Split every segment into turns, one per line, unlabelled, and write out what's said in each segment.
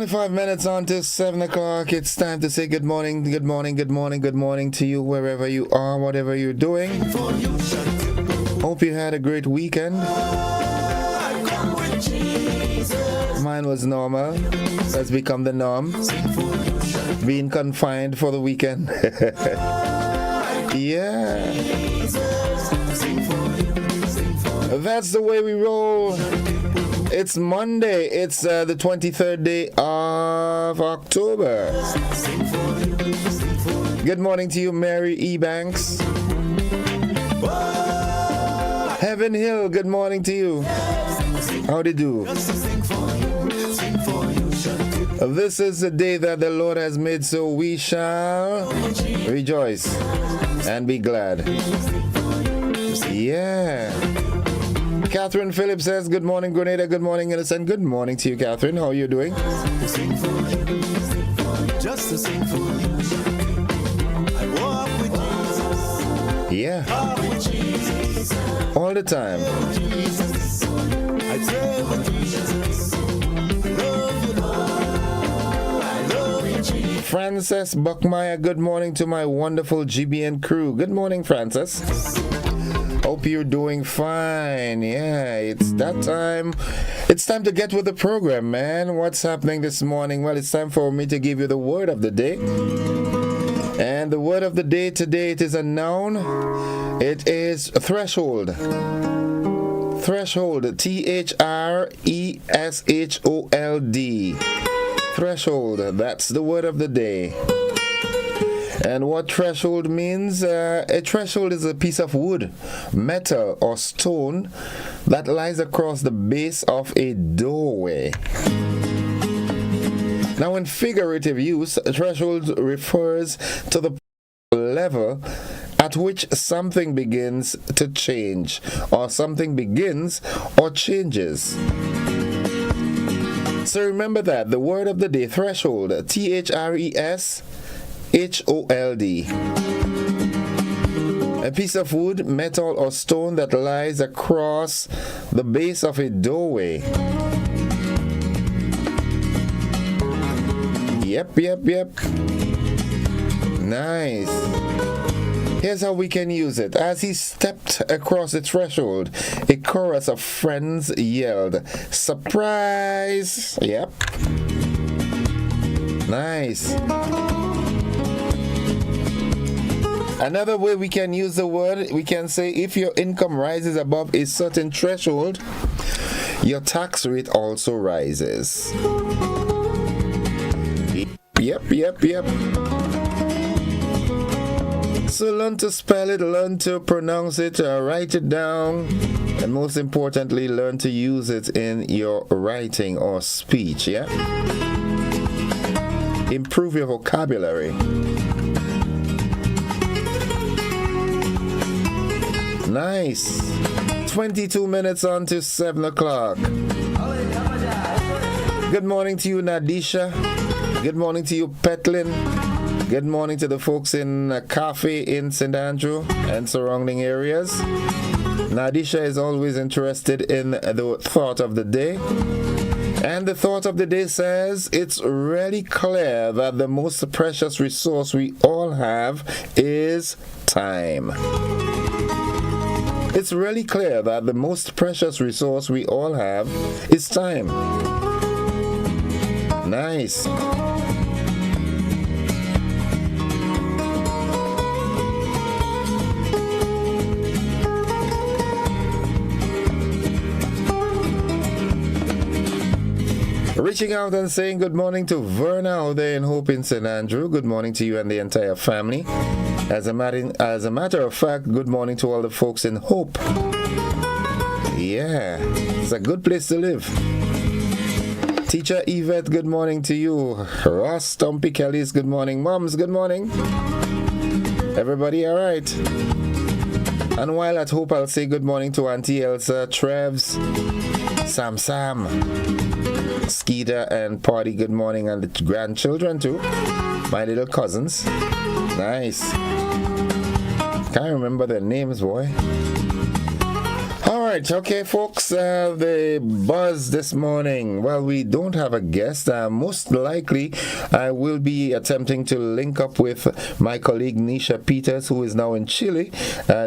25 minutes on to 7 o'clock. It's time to say good morning, good morning, good morning, good morning to you wherever you are, whatever you're doing. Hope you had a great weekend. Mine was normal. That's become the norm. Being confined for the weekend. Yeah. That's the way we roll. It's Monday. It's the 23rd day of October. Good morning to you, Mary E. Banks. Heaven Hill, good morning to you. How'd you do? This is the day that the Lord has made, so we shall rejoice and be glad. Yeah. Catherine Phillips says, good morning, Grenada. Good morning, Innocent. Good morning to you, Catherine. How are you doing? Yeah. All the time. Frances Buckmeyer, good morning to my wonderful GBN crew. Good morning, Frances. Hope you're doing fine. Yeah, it's that time. It's time to get with the program, man. What's happening this morning? Well, it's time for me to give you the word of the day. And the word of the day today, it is a noun. It is threshold. Threshold. Threshold. Threshold. That's the word of the day. And what threshold means? A threshold is a piece of wood, metal, or stone that lies across the base of a doorway. Now, in figurative use, a threshold refers to the level at which something begins to change, or something begins or changes. So remember that, the word of the day, threshold, threshold. A piece of wood, metal, or stone that lies across the base of a doorway. Yep. Nice. Here's how we can use it. As he stepped across the threshold, a chorus of friends yelled, "Surprise!" Yep. Nice. Another way we can use the word, we can say if your income rises above a certain threshold, your tax rate also rises. Yep. So learn to spell it, learn to pronounce it, write it down, and most importantly, learn to use it in your writing or speech, yeah? Improve your vocabulary. Nice. 22 minutes on to 7 o'clock. Good morning to you, Nadisha. Good morning to you, Petlin. Good morning to the folks in a cafe in St. Andrew and surrounding areas. Nadisha is always interested in the thought of the day. And the thought of the day says, it's really clear that the most precious resource we all have is time. It's really clear that the most precious resource we all have is time. Nice. Reaching out and saying good morning to Verna out there in Hope in St. Andrew. Good morning to you and the entire family. As a matter of fact, good morning to all the folks in Hope. Yeah, it's a good place to live. Teacher Yvette, good morning to you. Ross Stumpy Kelly's good morning. Moms, good morning. Everybody all right? And while at Hope, I'll say good morning to Auntie Elsa, Trevs, Sam, Skeeter, and Party, good morning, and the grandchildren too. My little cousins. Nice. Can't remember their names, boy. All right, okay, folks, the buzz this morning. Well, we don't have a guest. Most likely, I will be attempting to link up with my colleague Nisha Peters, who is now in Chile.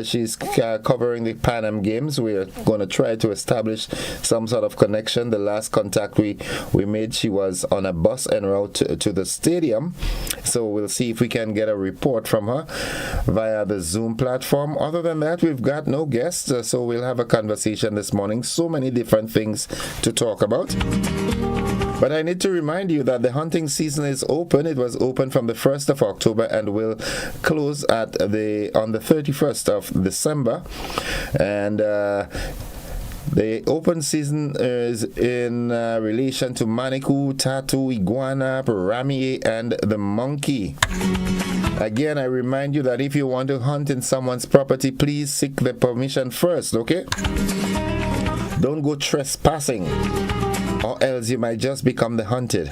She's covering the Pan Am Games. We're going to try to establish some sort of connection. The last contact we made, she was on a bus en route to the stadium. So we'll see if we can get a report from her via the Zoom platform. Other than that, we've got no guests, so we'll have a conversation this morning. So many different things to talk about. But I need to remind you that the hunting season is open. It was open from the 1st of October and will close on the 31st of December. And the open season is in relation to manikou, tattoo, iguana, ramier, and the monkey. Again, I remind you that if you want to hunt in someone's property, please seek the permission first, okay? Don't go trespassing, or else you might just become the hunted.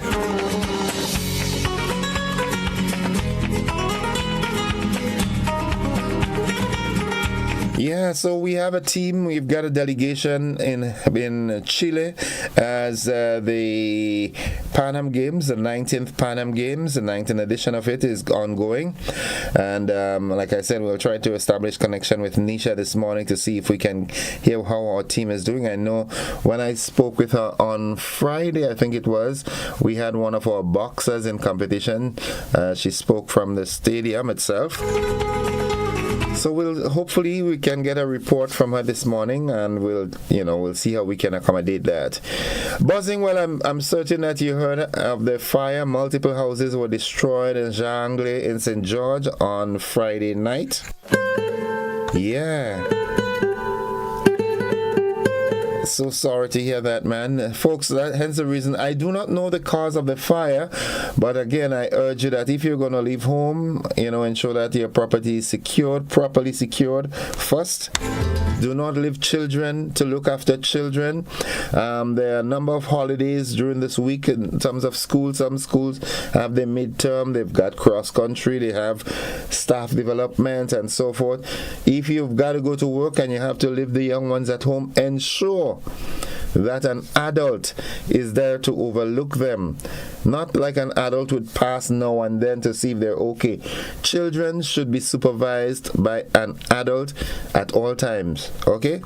Yeah, so we have a team. We've got a delegation in Chile as the Pan Am Games, the 19th Pan Am Games, the 19th edition of it is ongoing. And like I said, we'll try to establish connection with Nisha this morning to see if we can hear how our team is doing. I know when I spoke with her on Friday, I think it was, we had one of our boxers in competition. She spoke from the stadium itself. So hopefully we can get a report from her this morning, and we'll see how we can accommodate that. Buzzing, well, I'm certain that you heard of the fire. Multiple houses were destroyed in Jangle in St. George on Friday night. Yeah. So sorry to hear that, man. Folks, hence the reason I do not know the cause of the fire, but again, I urge you that if you're going to leave home, ensure that your property is secured, properly secured first. Do not leave children to look after children. There are a number of holidays during this week in terms of school. Some schools have their midterm, they've got cross-country, they have staff development and so forth. If you've got to go to work and you have to leave the young ones at home, ensure that an adult is there to overlook them. Not like an adult would pass now and then to see if they're okay. Children should be supervised by an adult at all times, okay?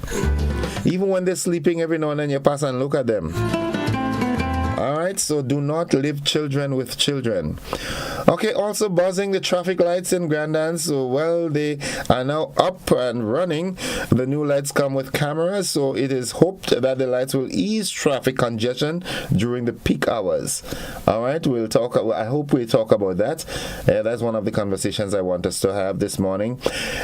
Even when they're sleeping, every now and then you pass and look at them. Alright, so do not leave children with children. Okay, also buzzing, the traffic lights in Grenada. So, well, they are now up and running. The new lights come with cameras, so it is hoped that the lights will ease traffic congestion during the peak hours. Alright, I hope we talk about that. That's one of the conversations I want us to have this morning.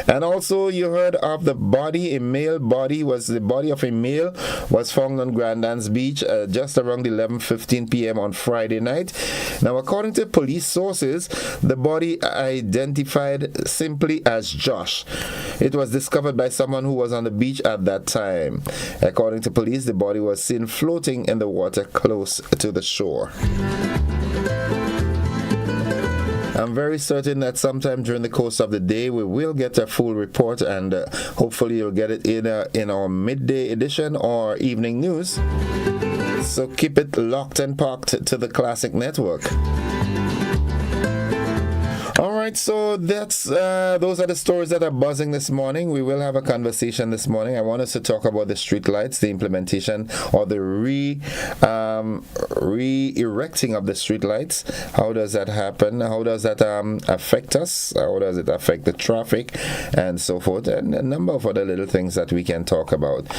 And also, you heard of the body, the body of a male was found on Grenada's beach just around 11:15 p.m. on Friday night. Now, according to police sources, the body identified simply as Josh. It was discovered by someone who was on the beach at that time. According to police, the body was seen floating in the water close to the shore. I'm very certain that sometime during the course of the day we will get a full report, and hopefully you'll get it in our midday edition or evening news. So keep it locked and parked to the Classic Network. Alright, so those are the stories that are buzzing this morning. We will have a conversation this morning. I want us to talk about the street lights, the implementation or the re-erecting of the street lights. How does that happen? How does that affect us? How does it affect the traffic and so forth? And a number of other little things that we can talk about.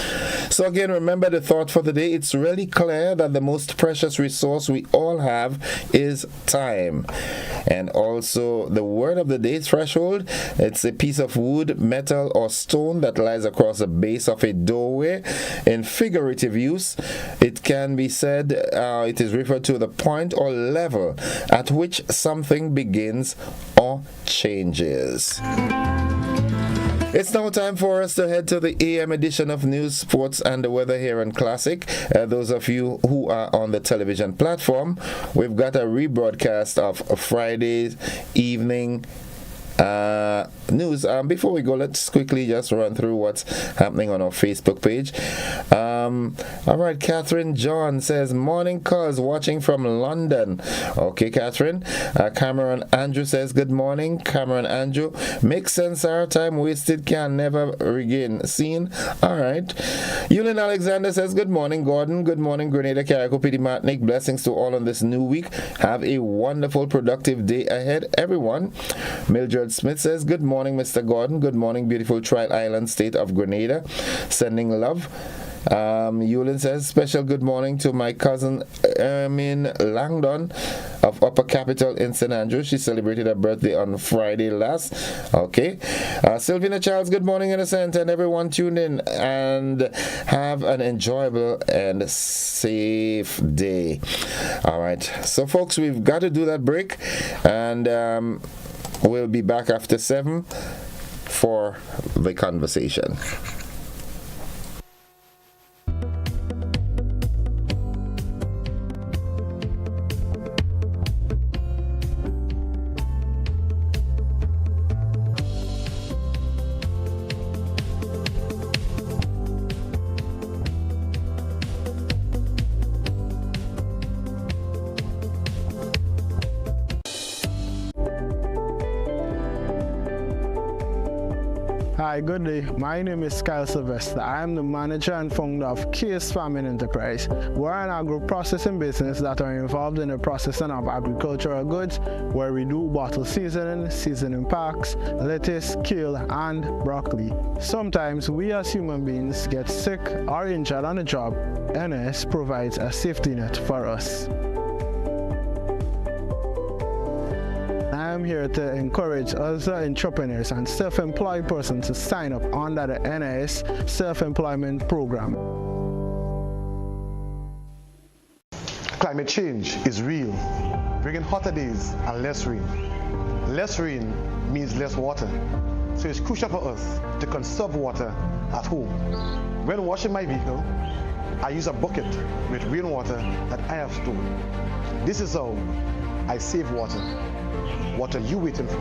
So again, remember the thought for the day. It's really clear that the most precious resource we all have is time. And also the word of the day, threshold. It's a piece of wood, metal, or stone that lies across the base of a doorway. In figurative use, it can be said it is referred to the point or level at which something begins or changes. It's now time for us to head to the AM edition of News, Sports, and the Weather here on Classic. Those of you who are on the television platform, we've got a rebroadcast of Friday's evening news. Before we go, let's quickly just run through what's happening on our Facebook page. All right, Catherine John says, morning cuz, watching from London. Okay, Catherine. Cameron Andrew says, good morning. Cameron Andrew, makes sense, our time wasted can never regain seen. All right. Yulin Alexander says, good morning, Gordon. Good morning, Grenada, Carrico, PD Martinique. Blessings to all on this new week. Have a wonderful, productive day ahead, everyone. Mildred Smith says, good morning, Mr. Gordon. Good morning, beautiful Trial Island state of Grenada. Sending love. Yulin says, special good morning to my cousin Ermin Langdon of Upper Capital in St. Andrews. She celebrated her birthday on Friday last. Okay. Sylvina Charles, good morning, Innocent, and everyone tuned in, and have an enjoyable and safe day. All right. So, folks, we've got to do that break, and we'll be back after 7 for the conversation.
Hi, good day. My name is Kyle Sylvester. I am the manager and founder of Case Farming Enterprise. We're an agro-processing business that are involved in the processing of agricultural goods, where we do bottle seasoning packs, lettuce, kale, and broccoli. Sometimes we as human beings get sick or injured on the job. NS provides a safety net for us. I am here to encourage other entrepreneurs and self-employed persons to sign up under the NIS self-employment program.
Climate change is real, bringing hotter days and less rain. Less rain means less water, so it's crucial for us to conserve water at home. When washing my vehicle, I use a bucket with rainwater that I have stored. This is how I save water. What are you waiting for?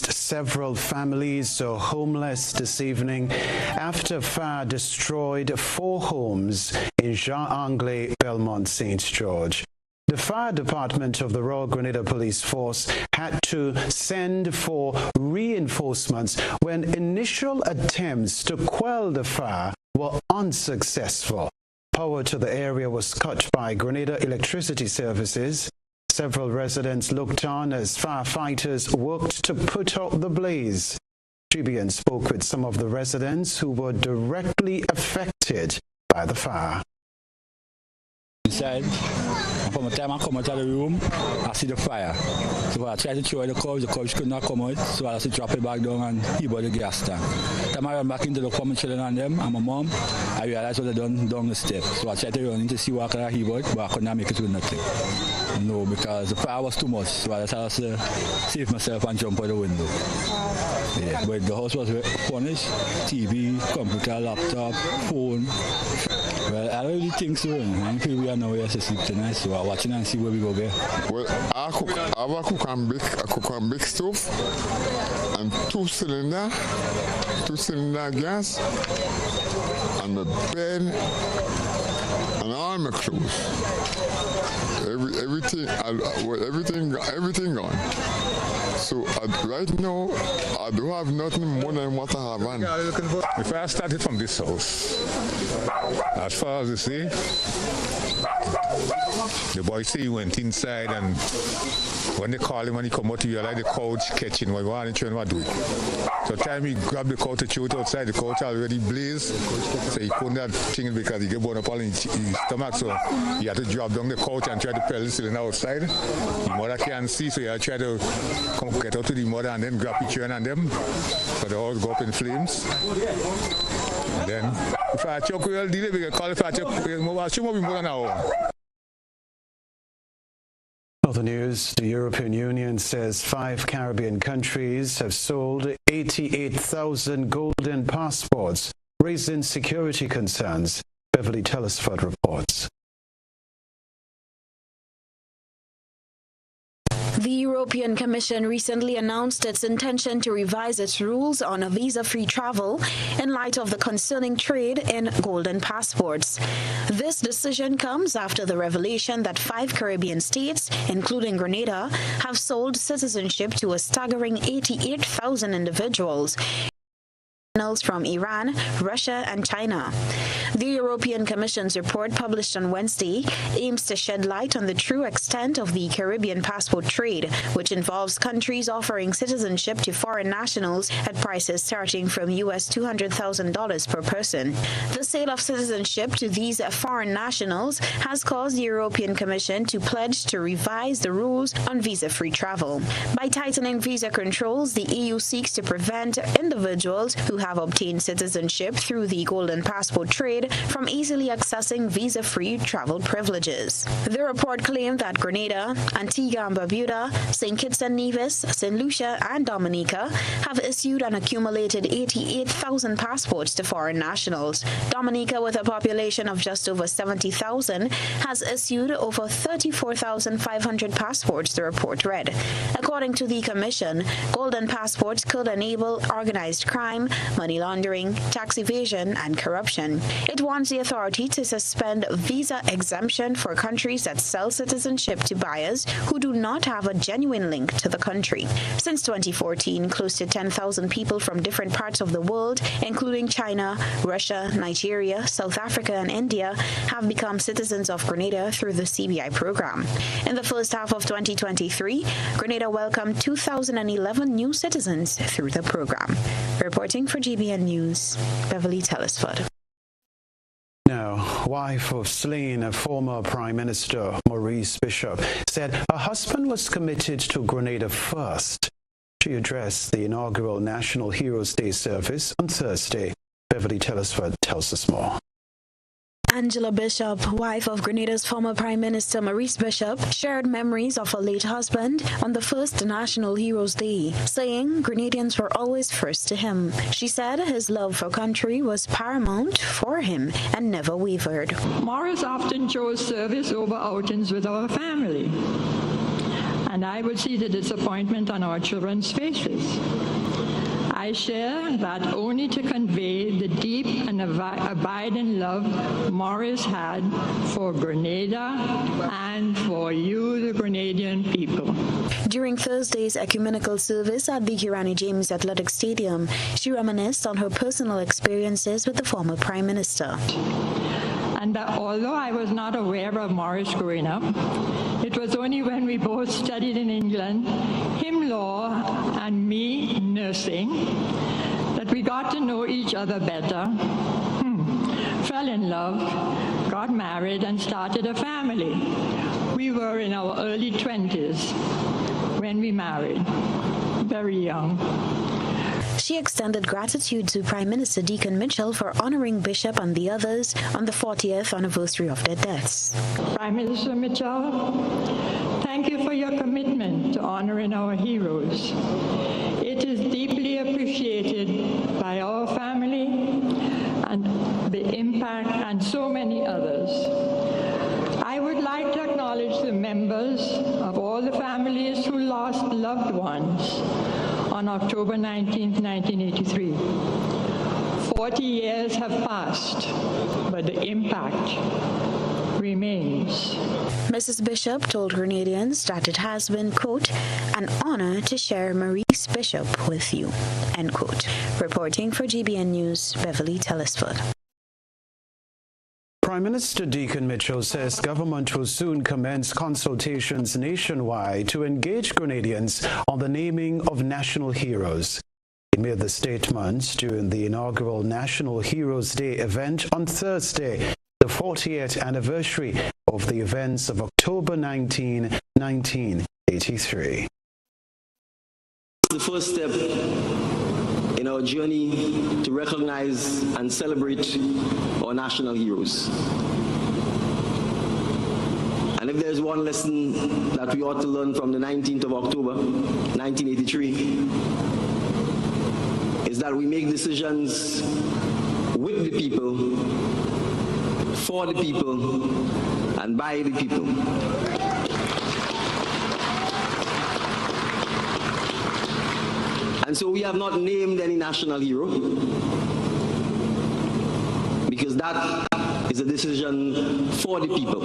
Several families are homeless this evening after fire destroyed 4 homes in Jean Anglais, Belmont, St. George. The fire department of the Royal Grenada Police Force had to send for reinforcements when initial attempts to quell the fire were unsuccessful. Power to the area was cut by Grenada Electricity Services. Several residents looked on as firefighters worked to put out the blaze. Tribune spoke with some of the residents who were directly affected by the fire.
Inside, and from the time I come out of the room, I see the fire. So I tried to throw the couch could not come out, so I had to drop it back down and heave out the gas tank. Then I ran back into the common children and them and my mom. I realized what they done down the step. So I tried to run in to see what I could heave out, but I could not make it with nothing. No, because the fire was too much, so I had to save myself and jump out the window. Yeah, but the house was furnished, TV, computer, laptop, phone. Well, I don't really think so. I feel we are nowhere to sleep tonight, so I'm watching and see where we go there.
Well, I have a cook and bake stove and 2 cylinder gas and a bed and all my clothes. Everything gone. So right now, I don't have nothing more than what I have on.
If I started from this house, as far as you see, the boy say he went inside, and when they call him, when he come out, he realize the couch catching what he want to do. So time he grabbed the couch to throw it outside, the couch already blazed, so he couldn't have thing because he get burned up all in his stomach, so he had to drop down the couch and try to pedal the cylinder outside. The mother can't see, so he had to try to get out to the mother and then grab the children and them, so the house go up in flames. And then, if I choke real delay, we can call if I choke more than an hour.
Other news, the European Union says 5 Caribbean countries have sold 88,000 golden passports, raising security concerns. Beverly Telesford reports.
The European Commission recently announced its intention to revise its rules on visa-free travel in light of the concerning trade in golden passports. This decision comes after the revelation that 5 Caribbean states, including Grenada, have sold citizenship to a staggering 88,000 individuals from Iran, Russia, and China. The European Commission's report, published on Wednesday, aims to shed light on the true extent of the Caribbean passport trade, which involves countries offering citizenship to foreign nationals at prices starting from US $200,000 per person. The sale of citizenship to these foreign nationals has caused the European Commission to pledge to revise the rules on visa-free travel. By tightening visa controls, the EU seeks to prevent individuals who have obtained citizenship through the golden passport trade from easily accessing visa-free travel privileges. The report claimed that Grenada, Antigua and Barbuda, St. Kitts and Nevis, St. Lucia, and Dominica have issued an accumulated 88,000 passports to foreign nationals. Dominica, with a population of just over 70,000, has issued over 34,500 passports, the report read. According to the Commission, golden passports could enable organized crime, money laundering, tax evasion, and corruption. It wants the authority to suspend visa exemption for countries that sell citizenship to buyers who do not have a genuine link to the country. Since 2014, close to 10,000 people from different parts of the world, including China, Russia, Nigeria, South Africa, and India, have become citizens of Grenada through the CBI program. In the first half of 2023, Grenada welcomed 2,011 new citizens through the program. Reporting for GBN News, Beverly Telesford.
Now, wife of slain former Prime Minister Maurice Bishop said her husband was committed to Grenada first. She addressed the inaugural National Heroes Day service on Thursday. Beverly Telesford tells us more.
Angela Bishop, wife of Grenada's former Prime Minister Maurice Bishop, shared memories of her late husband on the first National Heroes Day, saying Grenadians were always first to him. She said his love for country was paramount for him and never wavered.
Maurice often chose service over outings with our family, and I would see the disappointment on our children's faces. I share that only to convey the deep and abiding love Maurice had for Grenada and for you, the Grenadian people.
During Thursday's ecumenical service at the Kirani James Athletic Stadium, she reminisced on her personal experiences with the former Prime Minister.
And although I was not aware of Maurice growing up, it was only when we both studied in England, him law and me nursing, that we got to know each other better, fell in love, got married, and started a family. We were in our early 20s when we married, very young.
She extended gratitude to Prime Minister Deacon Mitchell for honoring Bishop and the others on the 40th anniversary of their deaths.
Prime Minister Mitchell, thank you for your commitment to honoring our heroes. It is deeply appreciated by our family and the impact and so many others. I would like to acknowledge the members of all the families who lost loved ones on October 19, 1983. 40 years have passed, but the impact remains.
Mrs. Bishop told Grenadians that it has been, quote, an honor to share Maurice Bishop with you, end quote. Reporting for GBN News, Beverly Telesford.
Prime Minister Deacon Mitchell says government will soon commence consultations nationwide to engage Grenadians on the naming of national heroes. He made the statement during the inaugural National Heroes Day event on Thursday, the 40th anniversary of the events of October 19, 1983.
The first step in our journey to recognize and celebrate our national heroes. And if there's one lesson that we ought to learn from the 19th of October, 1983, is that we make decisions with the people, for the people, and by the people. And so we have not named any national hero, because that is a decision for the people,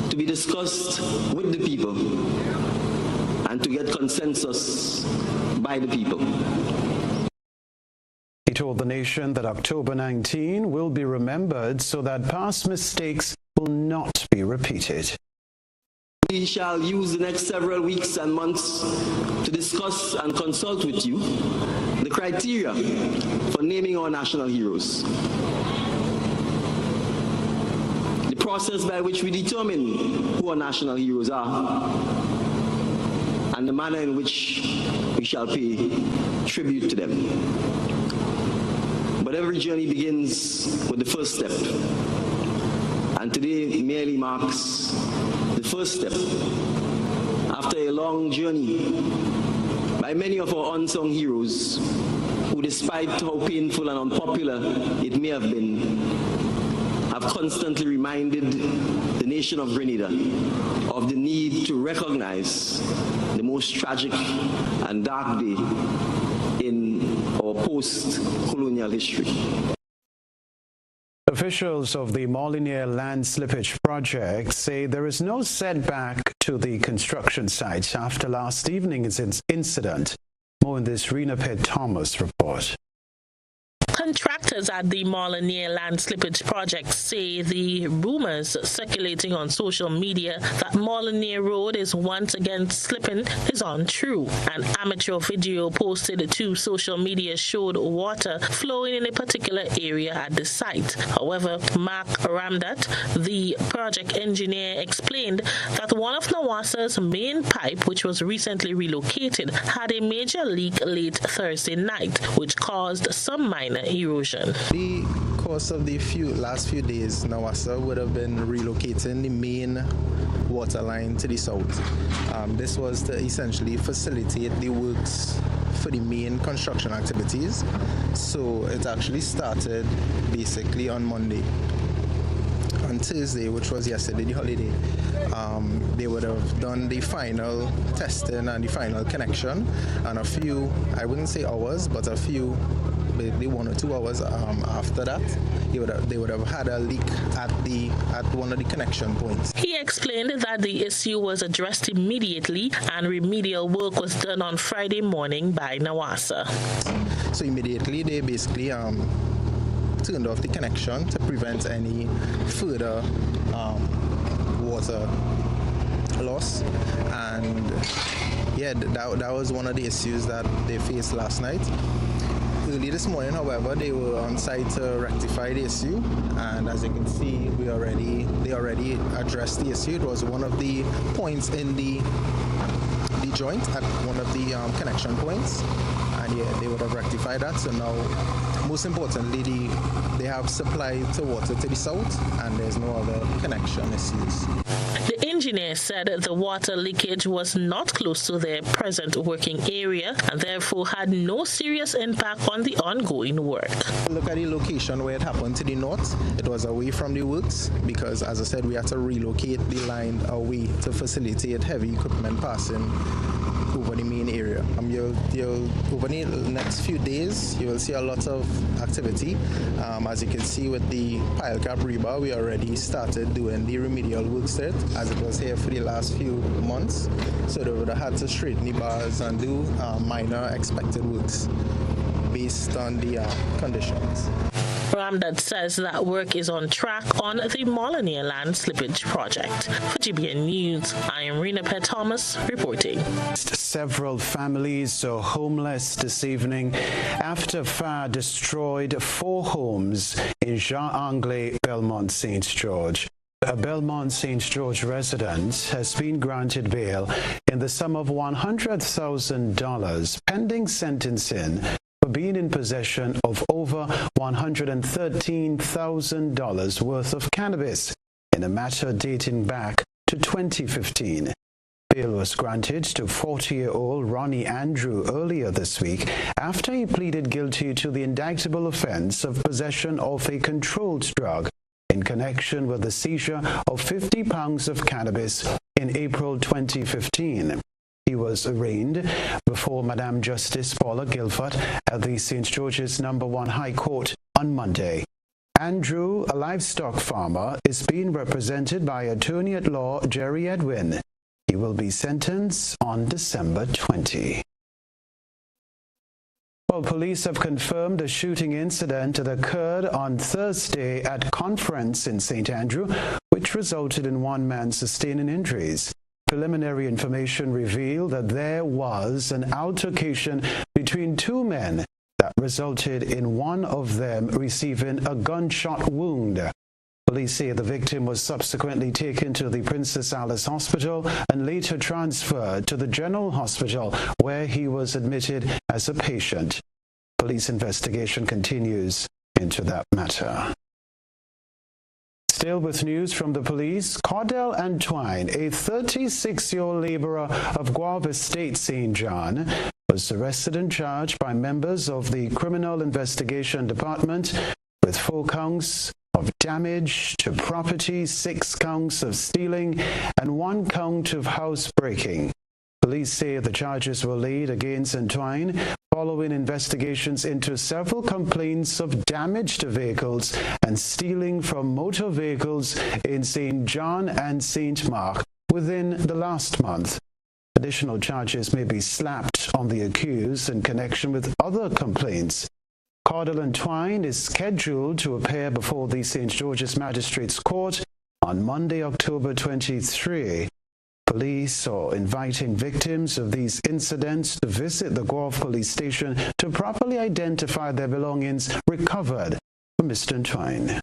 to be discussed with the people and to get consensus by the people.
He told the nation that October 19 will be remembered so that past mistakes will not be repeated.
We shall use the next several weeks and months to discuss and consult with you the criteria for naming our national heroes, the process by which we determine who our national heroes are, and the manner in which we shall pay tribute to them. But every journey begins with the first step, and today merely marks the first step after a long journey by many of our unsung heroes who, despite how painful and unpopular it may have been, have constantly reminded the nation of Grenada of the need to recognize the most tragic and dark day in our post-colonial history.
Officials of the Molinier land slippage project say there is no setback to the construction site after last evening's incident. More in this Rena Pitt Thomas report.
Contractors at the Molinier land slippage project say the rumors circulating on social media that Molinier Road is once again slipping is untrue. An amateur video posted to social media showed water flowing in a particular area at the site. However, Mark Ramdat, the project engineer, explained that one of Nawasa's main pipe, which was recently relocated, had a major leak late Thursday night, which caused some minor erosion.
The course of the last few days, Nawasa would have been relocating the main water line to the south. This was to essentially facilitate the works for the main construction activities. So it actually started basically on Monday. On Thursday, which was yesterday, the holiday, they would have done the final testing and the final connection, and a few, I wouldn't say hours, but a few, maybe 1 or 2 hours after that, they would have had a leak at one of the connection points.
He explained that the issue was addressed immediately and remedial work was done on Friday morning by Nawasa.
So immediately they basically turned off the connection to prevent any further water loss, and yeah, that was one of the issues that they faced last night. Early this morning, however, they were on site to rectify the issue, and as you can see, they already addressed the issue. It was one of the points in the joint at one of the connection points, and yeah, they would have rectified that. So now, most importantly, they have supply to water to the south, and there's no other connection issues.
The engineer said the water leakage was not close to their present working area and therefore had no serious impact on the ongoing work.
Look at the location where it happened to the north. It was away from the works because, as I said, we had to relocate the line away to facilitate heavy equipment passing over the main area. You'll over the next few days, you will see a lot of activity. As you can see with the pile cap rebar, we already started doing the remedial works to it, as it was here for the last few months. So they would have had to straighten the bars and do minor expected works based on the conditions.
Ramdad says that work is on track on the Molinier land slippage project. For GBN News, I am Rena Pitt Thomas reporting.
Several families are homeless this evening after fire destroyed 4 homes in Jean Anglais, Belmont, St. George. A Belmont St. George resident has been granted bail in the sum of $100,000 pending sentencing for being in possession of over $113,000 worth of cannabis in a matter dating back to 2015. Bail was granted to 40-year-old Ronnie Andrew earlier this week after he pleaded guilty to the indictable offense of possession of a controlled drug in connection with the seizure of 50 pounds of cannabis in April 2015. He was arraigned before Madam Justice Paula Guilford at the St. George's No. 1 High Court on Monday. Andrew, a livestock farmer, is being represented by attorney-at-law Jerry Edwin. He will be sentenced on December 20. Well, police have confirmed a shooting incident that occurred on Thursday at Conference in St. Andrew, which resulted in one man sustaining injuries. Preliminary information revealed that there was an altercation between two men that resulted in one of them receiving a gunshot wound. Police say the victim was subsequently taken to the Princess Alice Hospital and later transferred to the General Hospital, where he was admitted as a patient. Police investigation continues into that matter. Still with news from the police, Cordell Antoine, a 36-year-old laborer of Guave Estate, St. John, was arrested and charged by members of the Criminal Investigation Department with 4 counts of damage to property, 6 counts of stealing, and 1 count of housebreaking. Police say the charges were laid against Antoine following investigations into several complaints of damage to vehicles and stealing from motor vehicles in St. John and St. Mark within the last month. Additional charges may be slapped on the accused in connection with other complaints. Cordell Antoine is scheduled to appear before the St. George's Magistrates Court on Monday, October 23. Police are inviting victims of these incidents to visit the Guelph Police Station to properly identify their belongings recovered from Mr. Antoine.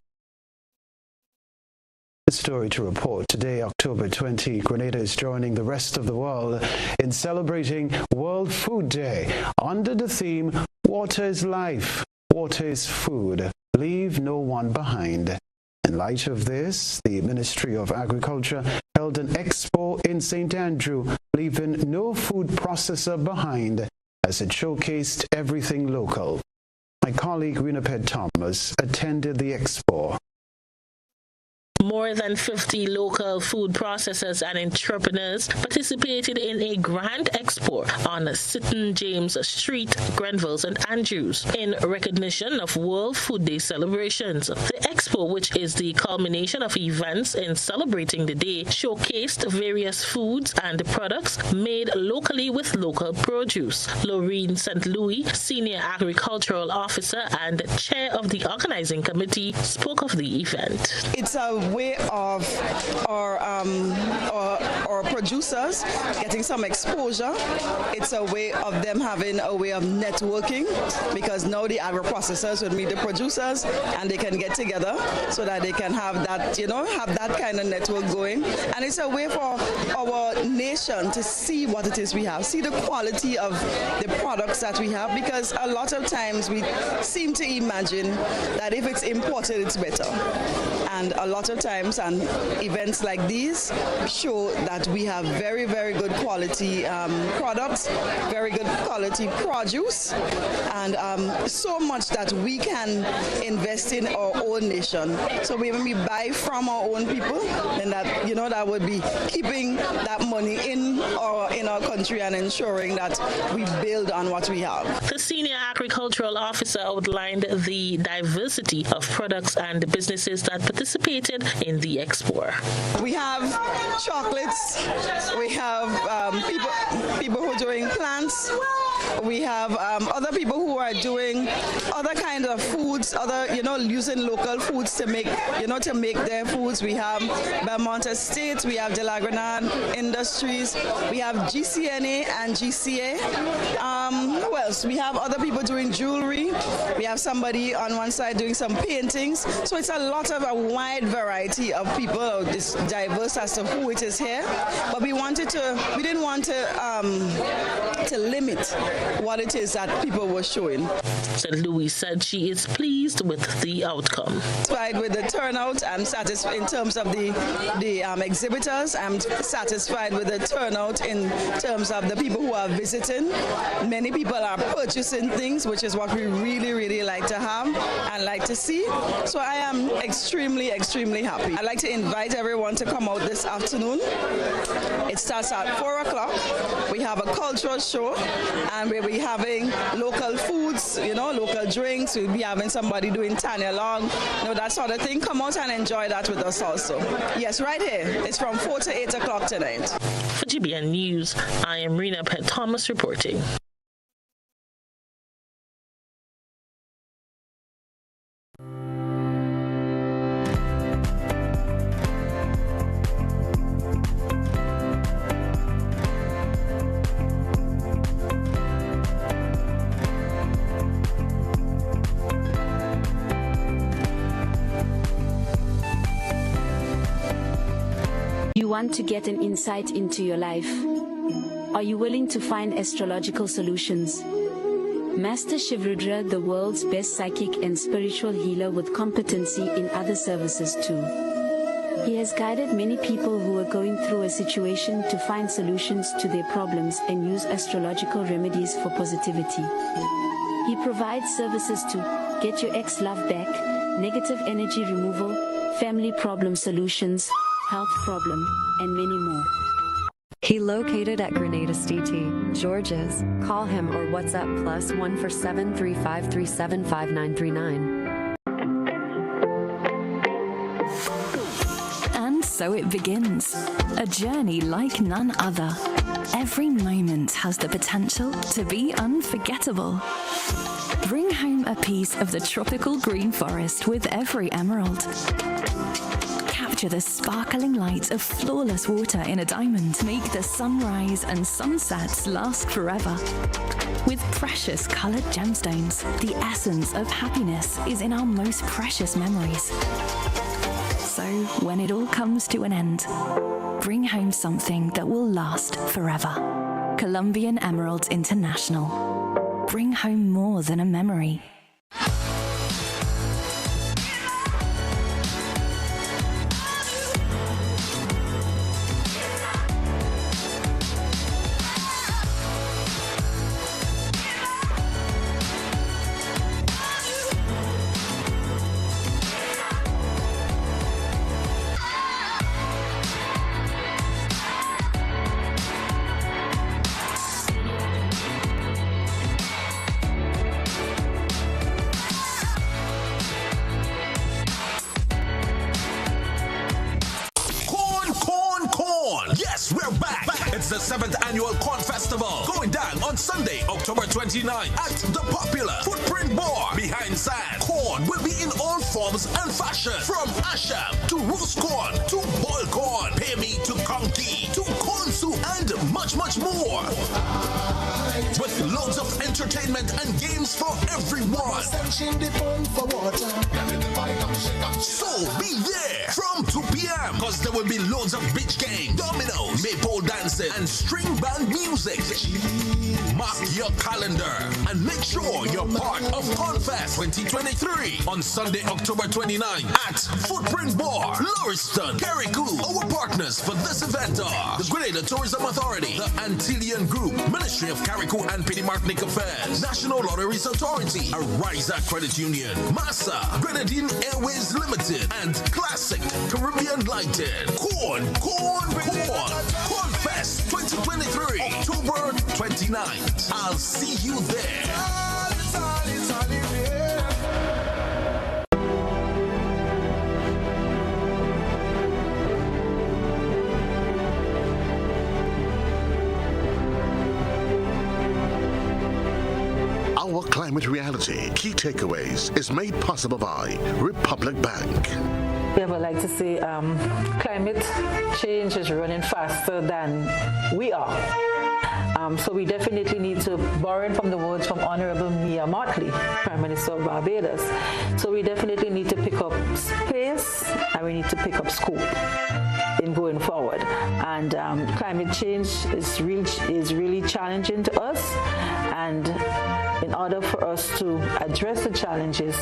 The story to report today, October 20, Grenada is joining the rest of the world in celebrating World Food Day under the theme, Water is Life, Water is Food, Leave No One Behind. In light of this, the Ministry of Agriculture held an expo in St. Andrew, leaving no food processor behind, as it showcased everything local. My colleague Winiped Thomas attended the expo.
More than 50 local food processors and entrepreneurs participated in a grand expo on St. James Street, Grenville, and Andrews in recognition of World Food Day celebrations. The expo, which is the culmination of events in celebrating the day, showcased various foods and products made locally with local produce. Laureen St. Louis, Senior Agricultural Officer and Chair of the Organizing Committee, spoke of the event.
It's a way of our producers getting some exposure. It's a way of them having a way of networking, because now the agro-processors would meet the producers and they can get together so that they can have that, have that kind of network going. And it's a way for our nation to see what it is we have, see the quality of the products that we have, because a lot of times we seem to imagine that if it's imported, it's better. And a lot of times, and events like these show that we have very, very good quality products, very good quality produce, and so much that we can invest in our own nation. So when we buy from our own people, then that that would be keeping that money in our country and ensuring that we build on what we have.
The Senior Agricultural Officer outlined the diversity of products and businesses that participated in the expo.
We have chocolates, we have people who are doing plants, we have other people who are doing other kinds of foods, using local foods to make their foods. We have Belmont Estate, we have De La Grenade Industries, we have GCNA and GCA. Who else? We have other people doing jewelry. We have somebody on one side doing some paintings. So it's a wide variety of people. It's diverse as to who it is here. But we didn't want to limit what it is that people were showing.
St. Louis said she is pleased with the outcome.
Satisfied with the turnout. I'm satisfied in terms of the exhibitors. I'm satisfied with the turnout in terms of the people who are visiting. Many people are are purchasing things, which is what we really, really like to have and like to see. So I am extremely, extremely happy. I'd like to invite everyone to come out this afternoon. It starts at 4 o'clock. We have a cultural show, and we'll be having local foods, local drinks. We'll be having somebody doing Tanya Long, that sort of thing. Come out and enjoy that with us also. Yes, right here. It's from 4 to 8 o'clock tonight.
For GBN News, I am Rena Pett Thomas reporting.
You want to get an insight into your life? Are you willing to find astrological solutions? Master Shivrudra, the world's best psychic and spiritual healer with competency in other services too. He has guided many people who are going through a situation to find solutions to their problems and use astrological remedies for positivity. He provides services to get your ex-love back, negative energy removal, family problem solutions, health problem, and many more.
He located at Grenada CT, George's. Call him or WhatsApp +1 for 735375939.
And so it begins. A journey like none other. Every moment has the potential to be unforgettable. Bring home a piece of the tropical green forest with every emerald. Capture the sparkling light of flawless water in a diamond. Make the sunrise and sunsets last forever. With precious colored gemstones, the essence of happiness is in our most precious memories. So when it all comes to an end, bring home something that will last forever. Colombian Emeralds International. Bring home more than a memory.
Yes, we're back. It's the 7th annual Corn Festival going down on Sunday, October 29th at the popular Footprint Bar behind Sand. Corn will be in all forms and fashions, from asham to roast corn to boiled corn, pay me to conky to corn soup, and much, much more. With loads of entertainment and games for everyone. So be there from 2 p.m. because there will be loads of beach games, dominoes, maypole dancing, and string band music. Mark your calendar and make sure you're part of Cornfest 2023 on Sunday, October 29th at Footprint Bar, Lauriston, Carriacou. Our partners for this event are the Grenada Tourism Authority, the Antillean Group, Ministry of Carriacou and Petty Martinique Affairs, National Lotteries Authority, Ariza Credit Union, Massa, Grenadine Airways Limited, and Classic Caribbean Lighting. Cornfest 2023, October 29th. I'll see you there.
Our Climate Reality Key Takeaways is made possible by Republic Bank.
I would like to say climate change is running faster than we are. So we definitely need to, borrow from the words from Honorable Mia Mottley, Prime Minister of Barbados. So we definitely need to pick up pace and we need to pick up scope in going forward. And climate change is really challenging to us. And in order for us to address the challenges,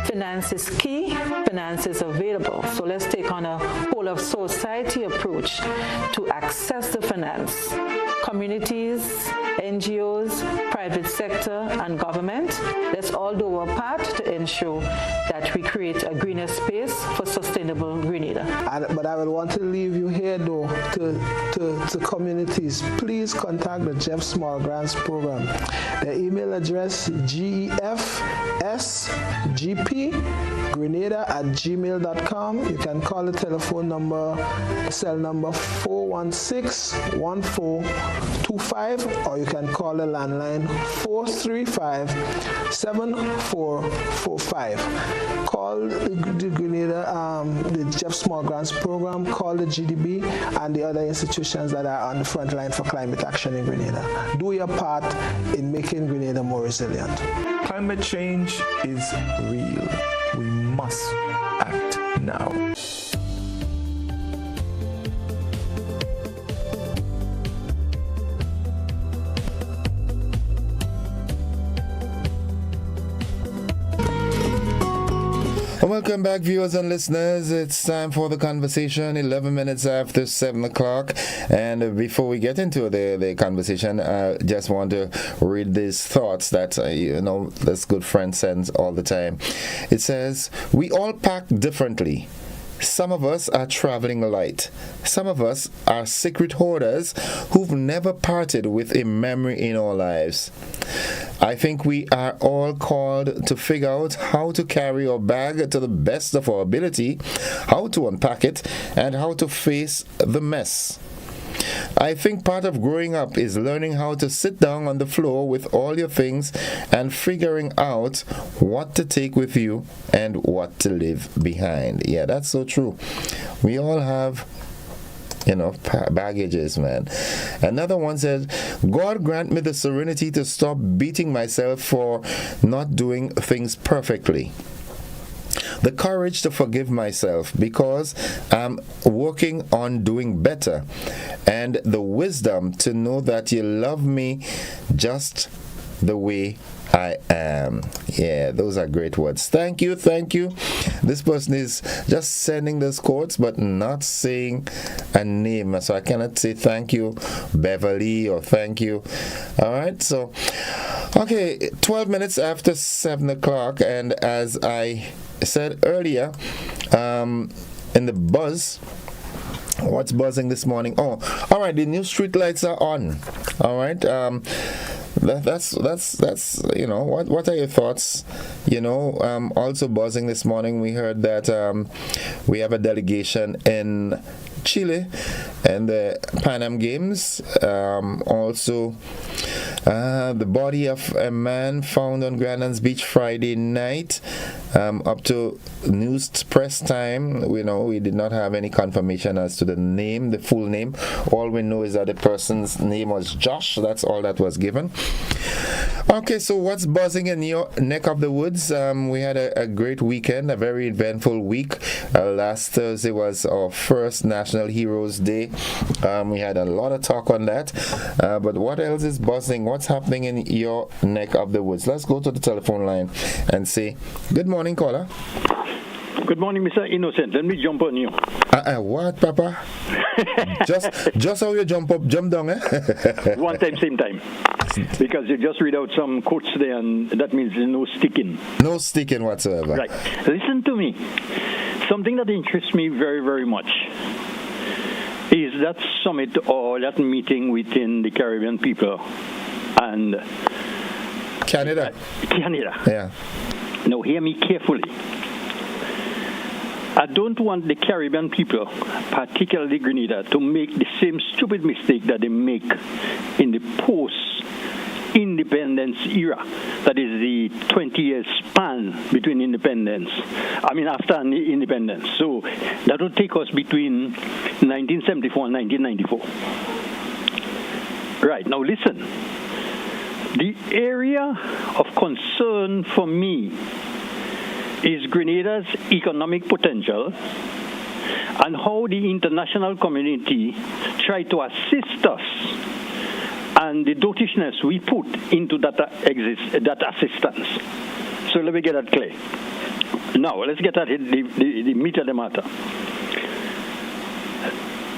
finance is key, finance is available. So let's take on a whole of society approach to access the finance. Communities, NGOs, private sector, and government, let's all do our part to ensure that we create a greener space for sustainable Grenada.
But I would want to leave you here, though, to communities. Please contact the Jeff Small Grants Program. The email address gefsgp@grenada@gmail.com. You can call the telephone number, cell number 416-1425, or you can call the landline 435-7445. Call the Grenada, the Jeff Small Grants Program, call the GDB and the other institutions that are on the front line for climate action in Grenada. Do your part in making Grenada more resilient.
Climate change is real. We must act now.
Welcome back, viewers and listeners. It's time for the conversation, 11 minutes after 7 o'clock. And before we get into the conversation, I just want to read these thoughts that, this good friend sends all the time. It says, we all pack differently. Some of us are traveling light. Some of us are secret hoarders who've never parted with a memory in our lives. I think we are all called to figure out how to carry our bag to the best of our ability, how to unpack it, and how to face the mess. I think part of growing up is learning how to sit down on the floor with all your things and figuring out what to take with you and what to leave behind. Yeah, that's so true. We all have baggages, man. Another one says, God grant me the serenity to stop beating myself for not doing things perfectly. The courage to forgive myself because I'm working on doing better, and the wisdom to know that you love me just the way I am. Yeah, those are great words. Thank you. This person is just sending those quotes but not saying a name, so I cannot say thank you Beverly or thank you. All right, so 12 minutes after 7 o'clock, and as I said earlier, in the buzz, what's buzzing this morning? Oh, all right, the new street lights are on. All right, that's what are your thoughts? Also buzzing this morning, we heard that we have a delegation in Chile and the Pan Am Games. Also, the body of a man found on Grandlands Beach Friday night. Up to news press time, we did not have any confirmation as to the full name. All we know is that the person's name was Josh. That's all that was given. Okay, so what's buzzing in your neck of the woods? We had a great weekend, a very eventful week. Last Thursday was our first National Heroes Day. We had a lot of talk on that. But what else is buzzing? What's happening in your neck of the woods? Let's go to the telephone line and say, good morning, caller.
Good morning, Mr. Innocent. Let me jump on you.
What, Papa? just how you jump down, eh?
One time, same time. Because you just read out some quotes there, and that means there's no sticking.
No sticking whatsoever.
Right. Listen to me. Something that interests me very, very much is that summit or that meeting within the Caribbean people and
Canada.
Yeah. Now, hear me carefully. I don't want the Caribbean people, particularly Grenada, to make the same stupid mistake that they make in the post-independence era. That is the 20-year span between independence. After independence. So that would take us between 1974 and 1994. Right, now listen. The area of concern for me is Grenada's economic potential and how the international community try to assist us and the dotishness we put into that assistance. So let me get that clear. Now, let's get at the meat of the matter.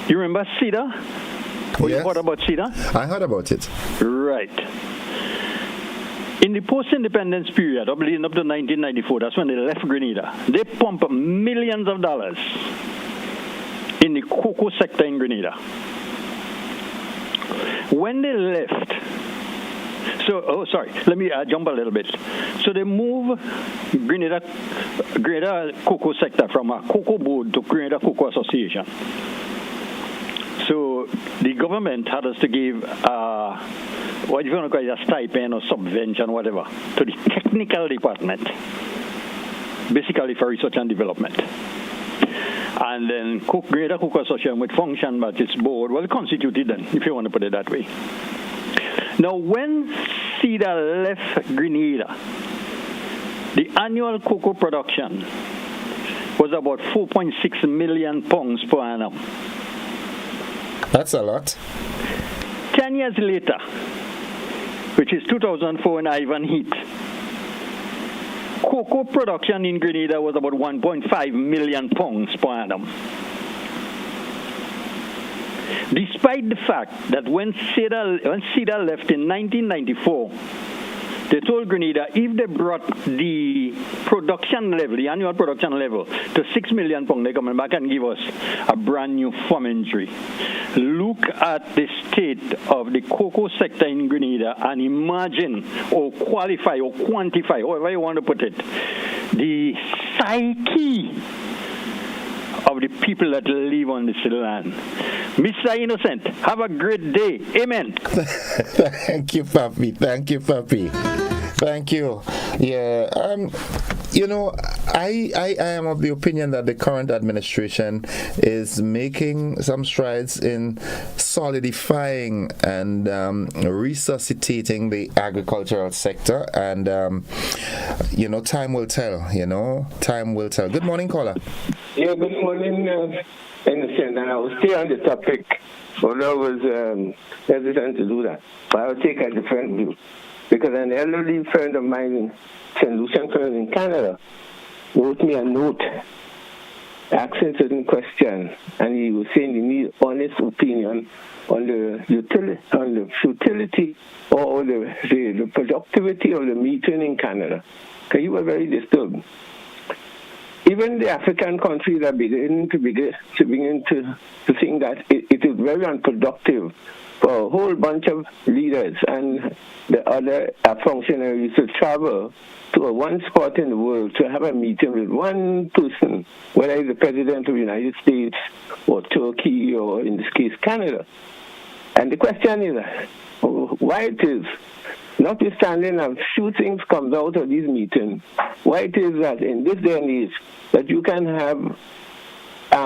You remember CEDA?
Yes.
You heard about CEDA?
I heard about it.
Right. In the post-independence period, leading up to 1994, that's when they left Grenada. They pumped millions of dollars in the cocoa sector in Grenada. When they left, let me jump a little bit. So they moved Grenada cocoa sector from a cocoa board to Grenada Cocoa Association. So the government had us to give, what you want to call it, a stipend or subvention, whatever, to the technical department, basically for research and development. And then Grenada Cocoa Association would function, but its board was constituted then, if you want to put it that way. Now, when CEDA left Grenada, the annual cocoa production was about 4.6 million pounds per annum.
That's a lot.
10 years later, which is 2004 in Ivan heat, cocoa production in Grenada was about 1.5 million pounds per annum. Despite the fact that when CEDA left in 1994, they told Grenada if they brought the production level, the annual production level, to 6 million pounds, they're coming back and give us a brand new formentary. Look at the state of the cocoa sector in Grenada and imagine or qualify or quantify, however you want to put it, the psyche of the people that live on this land. Mr. Innocent, have a great day. Amen.
Thank you, Papi. Thank you, Papi. Thank you. Yeah. I am of the opinion that the current administration is making some strides in solidifying and resuscitating the agricultural sector. And, time will tell, time will tell. Good morning, caller.
Yeah, good morning, Innocent. And I will stay on the topic, although I was hesitant to do that. But I will take a different view. Because an elderly friend of mine in St. Lucian in Canada wrote me a note asking certain questions, and he was saying he needs honest opinion on the futility or the productivity of the metering in Canada. Because he was very disturbed. Even the African countries are beginning to think that it is very unproductive for a whole bunch of leaders and the other functionaries to travel to one spot in the world to have a meeting with one person, whether it's the President of the United States or Turkey or, in this case, Canada. And the question is why it is, notwithstanding a few things comes out of these meetings, why it is that in this day and age that you can have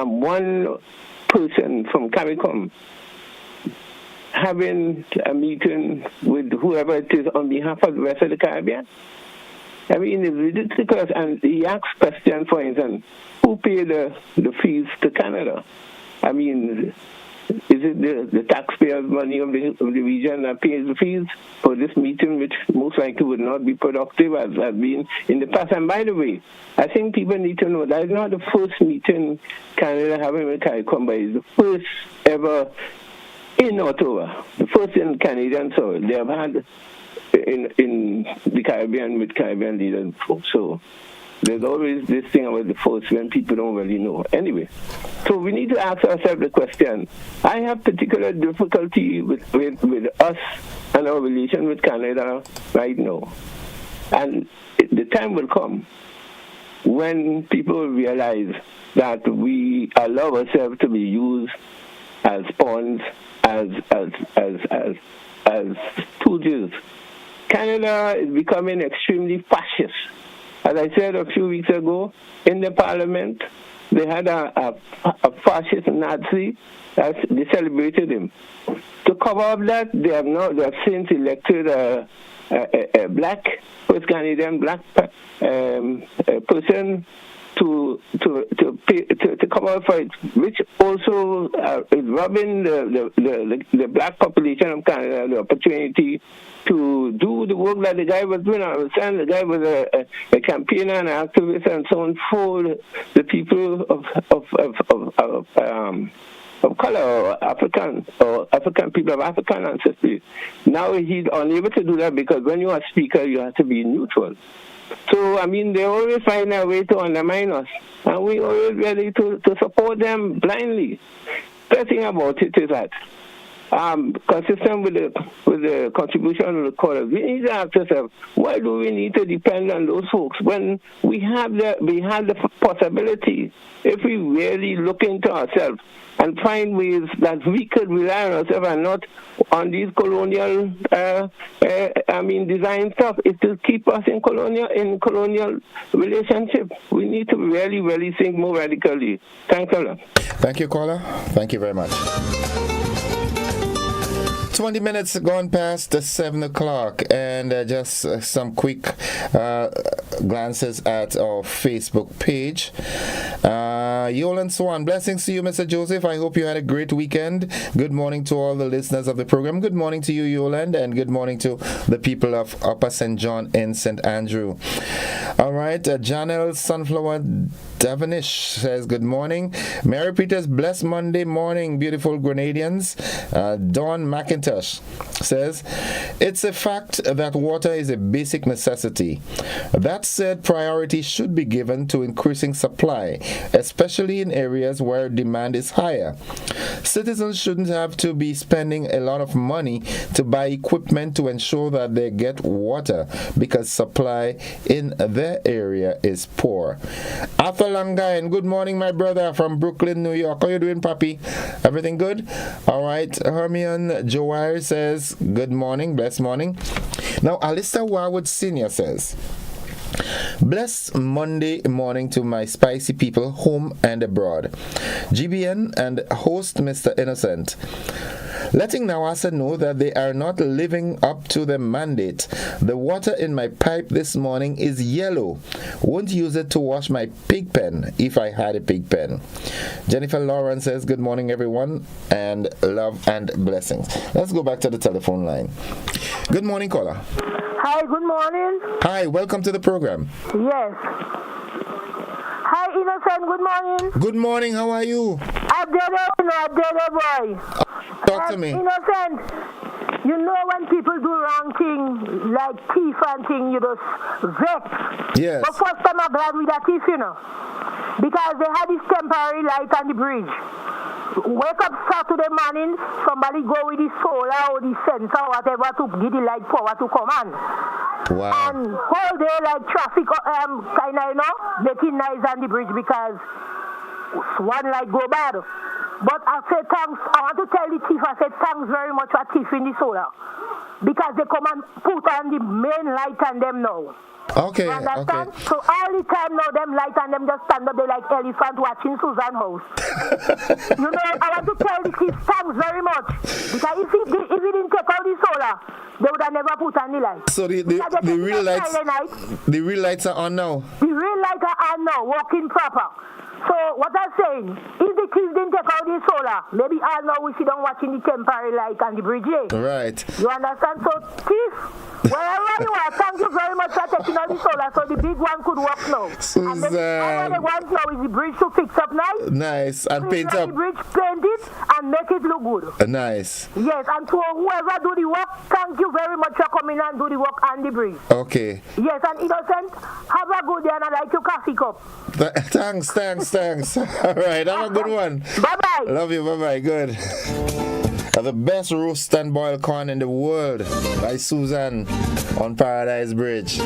one person from CARICOM having a meeting with whoever it is on behalf of the rest of the Caribbean. I mean, it's ridiculous. And he asks questions, for instance, who paid the fees to Canada? I mean, is it the taxpayers' money of the region that pays the fees for this meeting, which most likely would not be productive as has been in the past? And by the way, I think people need to know that it's not the first meeting Canada having with CARICOM, but it's the first ever in Ottawa, the first in Canadian soil. They have had in the Caribbean with Caribbean leaders before. So there's always this thing about the first when people don't really know. Anyway, so we need to ask ourselves the question. I have particular difficulty with us and our relation with Canada right now. And the time will come when people will realize that we allow ourselves to be used as pawns, as stooges. Canada is becoming extremely fascist. As I said a few weeks ago, in the parliament, they had a fascist Nazi. They celebrated him. To cover up that, they have since elected a black, first Canadian black person to come out for it, which also is robbing the black population of Canada the opportunity to do the work that the guy was doing. I understand the guy was a campaigner and an activist and so on for the people of color or African people of African ancestry. Now he's unable to do that because when you are a speaker, you have to be neutral. So, I mean, they always find a way to undermine us, and we always ready to support them blindly. The thing about it is that, consistent with the contribution of the court, we need to ask ourselves, why do we need to depend on those folks when we have the possibility, if we really look into ourselves and find ways that we could rely on ourselves and not on these colonial, design stuff, is to keep us in colonial relationship. We need to really, really think more radically. Thanks a lot.
Thank you, caller. Thank you very much. 20 minutes gone past the 7 o'clock, and just some quick glances at our Facebook page. Yolan Swan, blessings to you, Mr. Joseph. I hope you had a great weekend. Good morning to all the listeners of the program. Good morning to you, Yolan, and good morning to the people of Upper St. John in St. Andrew. All right, Janelle Sunflower Davanish says good morning. Mary Peters, blessed Monday morning, beautiful Grenadians. Dawn McIntosh says, it's a fact that water is a basic necessity. That said, priority should be given to increasing supply, especially in areas where demand is higher. Citizens shouldn't have to be spending a lot of money to buy equipment to ensure that they get water because supply in their area is poor. Arthur Langayan, good morning, my brother from Brooklyn, New York. How you doing, Papi? Everything good? All right. Hermione Joire says, good morning, blessed morning. Now, Alistair Warwood Sr. says, blessed Monday morning to my spicy people home and abroad. GBN and host Mr. Innocent. Letting Nawasa know that they are not living up to the mandate. The water in my pipe this morning is yellow. Won't use it to wash my pig pen if I had a pig pen. Jennifer Lawrence says, good morning, everyone, and love and blessings. Let's go back to the telephone line. Good morning, caller.
Hi, good morning.
Hi, welcome to the program.
Yes. Hi, Innocent, good morning.
Good morning, how are you?
I'm dead boy.
Talk to me.
Innocent, you know when people do wrong thing, like thief and thing, you just vex.
Yes.
But first time I'm glad with that thief, you know. Because they had this temporary light on the bridge. Wake up Saturday morning, somebody go with the solar or the sensor or whatever to get the light power to come on.
Wow.
And whole day like traffic kind of, making noise on the bridge because one light go bad. But I said thanks, I want to tell the thief, I said thanks very much for thieving the solar. Because they come and put on the main light on them now.
Okay,
understand?
okay.
So all the time now, them light and them just stand up there like elephant watching Susan House. You know, I want to tell the kids thanks very much. Because if he didn't take out the solar, they would have never put on the light.
So the real lights are on now?
The real lights are on now, working proper. So what I'm saying, if the kids didn't take out the solar, maybe all now we sit down watching the temporary light on the bridge.
Right.
You understand? So thief, wherever you are, thank you very much for taking out the solar so the big one could work now.
Susan.
And then all they want now is the bridge to fix up nice.
Nice. And paint up.
The bridge, paint it and make it look good.
Nice.
Yes, and to whoever do the work, thank you very much for coming and do the work on the bridge.
Okay.
Yes, and Innocent, have a good day and I like your coffee cup.
Thanks. All right, have a good one.
Bye-bye.
Love you, bye-bye. Good. The best roast and boiled corn in the world by Susan on Paradise Bridge.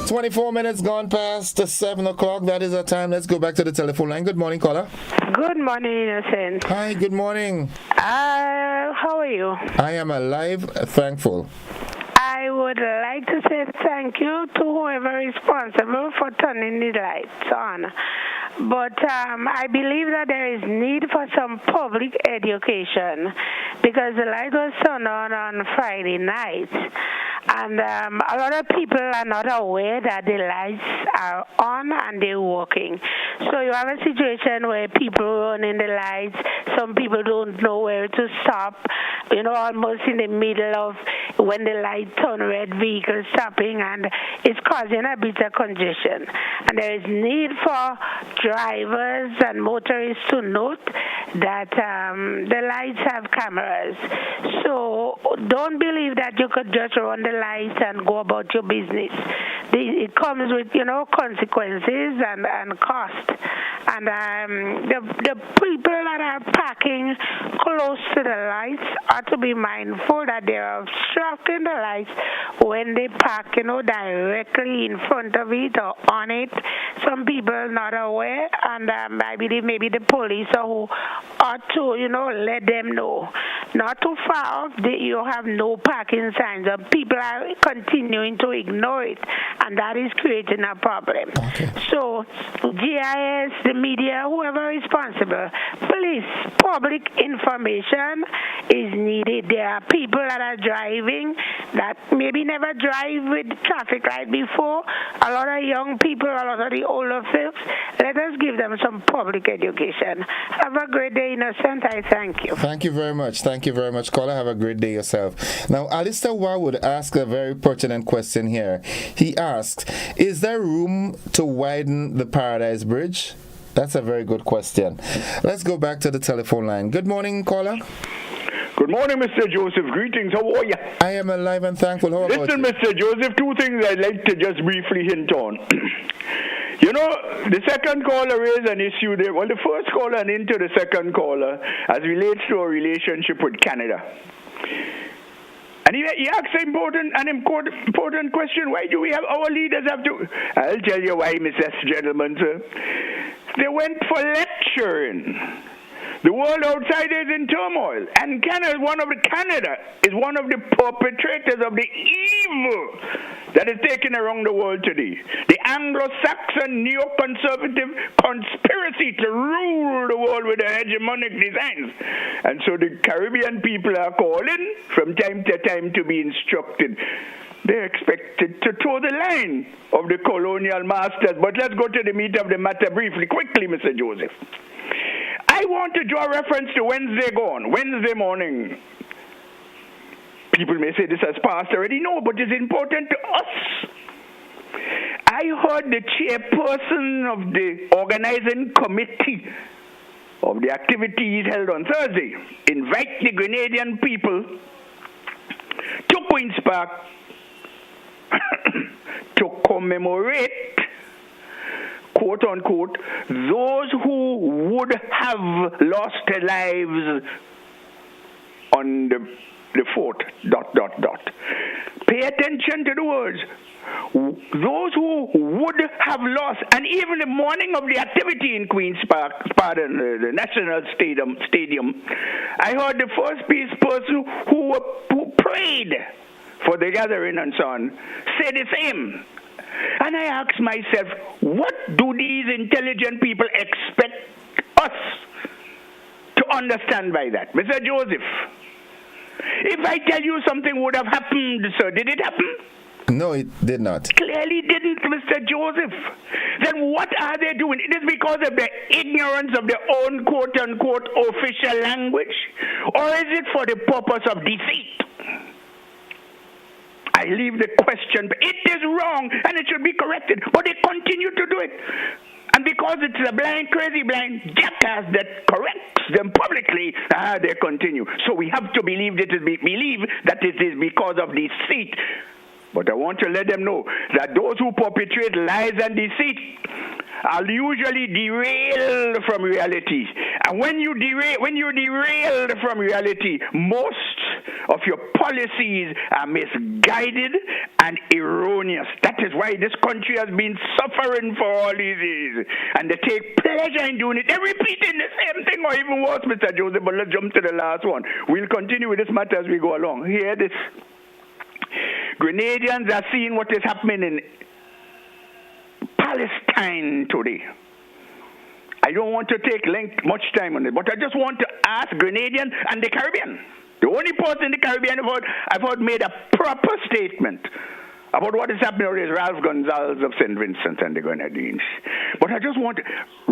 24 minutes gone past the 7 o'clock. That is our time. Let's go back to the telephone line. Good morning, caller.
Good morning, Innocent.
Hi, good morning.
How are you?
I am alive, thankful.
I would like to say thank you to whoever is responsible for turning the lights on. But I believe that there is need for some public education because the light was turned on Friday night. And a lot of people are not aware that the lights are on and they're working. So you have a situation where people running the lights, some people don't know where to stop, almost in the middle of when the light turn red, vehicles stopping, and it's causing a bit of congestion. And there is need for drivers and motorists to note that the lights have cameras. So don't believe that you could just run the lights and go about your business. It comes with, consequences and cost. And the people that are parking close to the lights are to be mindful that they are obstructing the lights when they park, directly in front of it or on it. Some people are not aware, and I believe maybe the police or who ought to, let them know. Not too far off, you have no parking signs, and people are continuing to ignore it, and that is creating a problem. Okay. So, GIS, the media, whoever is responsible, please, public information is needed. There are people that are driving that maybe never drive with traffic light before. A lot of young people, a lot of the older folks. Let us give them some public education. Have a great day, Innocent. I thank you.
Thank you very much. Thank you very much, caller. Have a great day yourself. Now, Alistair Warwood asked a very pertinent question here. He asks, is there room to widen the Paradise Bridge? That's a very good question. Let's go back to the telephone line. Good morning, caller.
Good morning, Mr. Joseph. Greetings. How are you?
I am alive and thankful. How about you?
Listen, Mr. Joseph, two things I'd like to just briefly hint on. The second caller raised an issue there. Well, the first caller and into the second caller as relates to our relationship with Canada. And he asked an important question. Why do we have our leaders have to? I'll tell you why, Mr. Gentleman, sir. They went for lecturing. The world outside is in turmoil, and Canada is one of the perpetrators of the evil that is taking around the world today. The Anglo-Saxon neoconservative conspiracy to rule the world with their hegemonic designs. And so the Caribbean people are calling from time to time to be instructed. They're expected to toe the line of the colonial masters. But let's go to the meat of the matter briefly, quickly, Mr. Joseph. I want to draw reference to Wednesday morning. People may say this has passed already. No, but it's important to us. I heard the chairperson of the organizing committee of the activities held on Thursday invite the Grenadian people to Queen's Park to commemorate, quote unquote, those who would have lost their lives on the fort, ... Pay attention to the words. Those who would have lost, and even the morning of the activity in Queen's Park, the National Stadium, I heard the first peace person who prayed for the gathering and so on say the same. And I ask myself, what do these intelligent people expect us to understand by that? Mr. Joseph, if I tell you something would have happened, sir, did it happen?
No, it did not.
Clearly didn't, Mr. Joseph. Then what are they doing? It is because of their ignorance of their own quote-unquote official language? Or is it for the purpose of deceit? I leave the question. It is wrong and it should be corrected, but they continue to do it. And because it's a crazy blind jackass that corrects them publicly, they continue. So we have to believe that it is because of deceit. But I want to let them know that those who perpetrate lies and deceit are usually derailed from reality. And when you're derailed from reality, most of your policies are misguided and erroneous. That is why this country has been suffering for all these years. And they take pleasure in doing it. They're repeating the same thing or even worse, Mr. Joseph. But let's jump to the last one. We'll continue with this matter as we go along. Hear this. Grenadians are seeing what is happening in Palestine today. I don't want to take much time on it, but I just want to ask Grenadians and the Caribbean, The only person in the Caribbean I've heard made a proper statement about what is happening is Ralph Gonzalez of St. Vincent and the Grenadines. But I just want to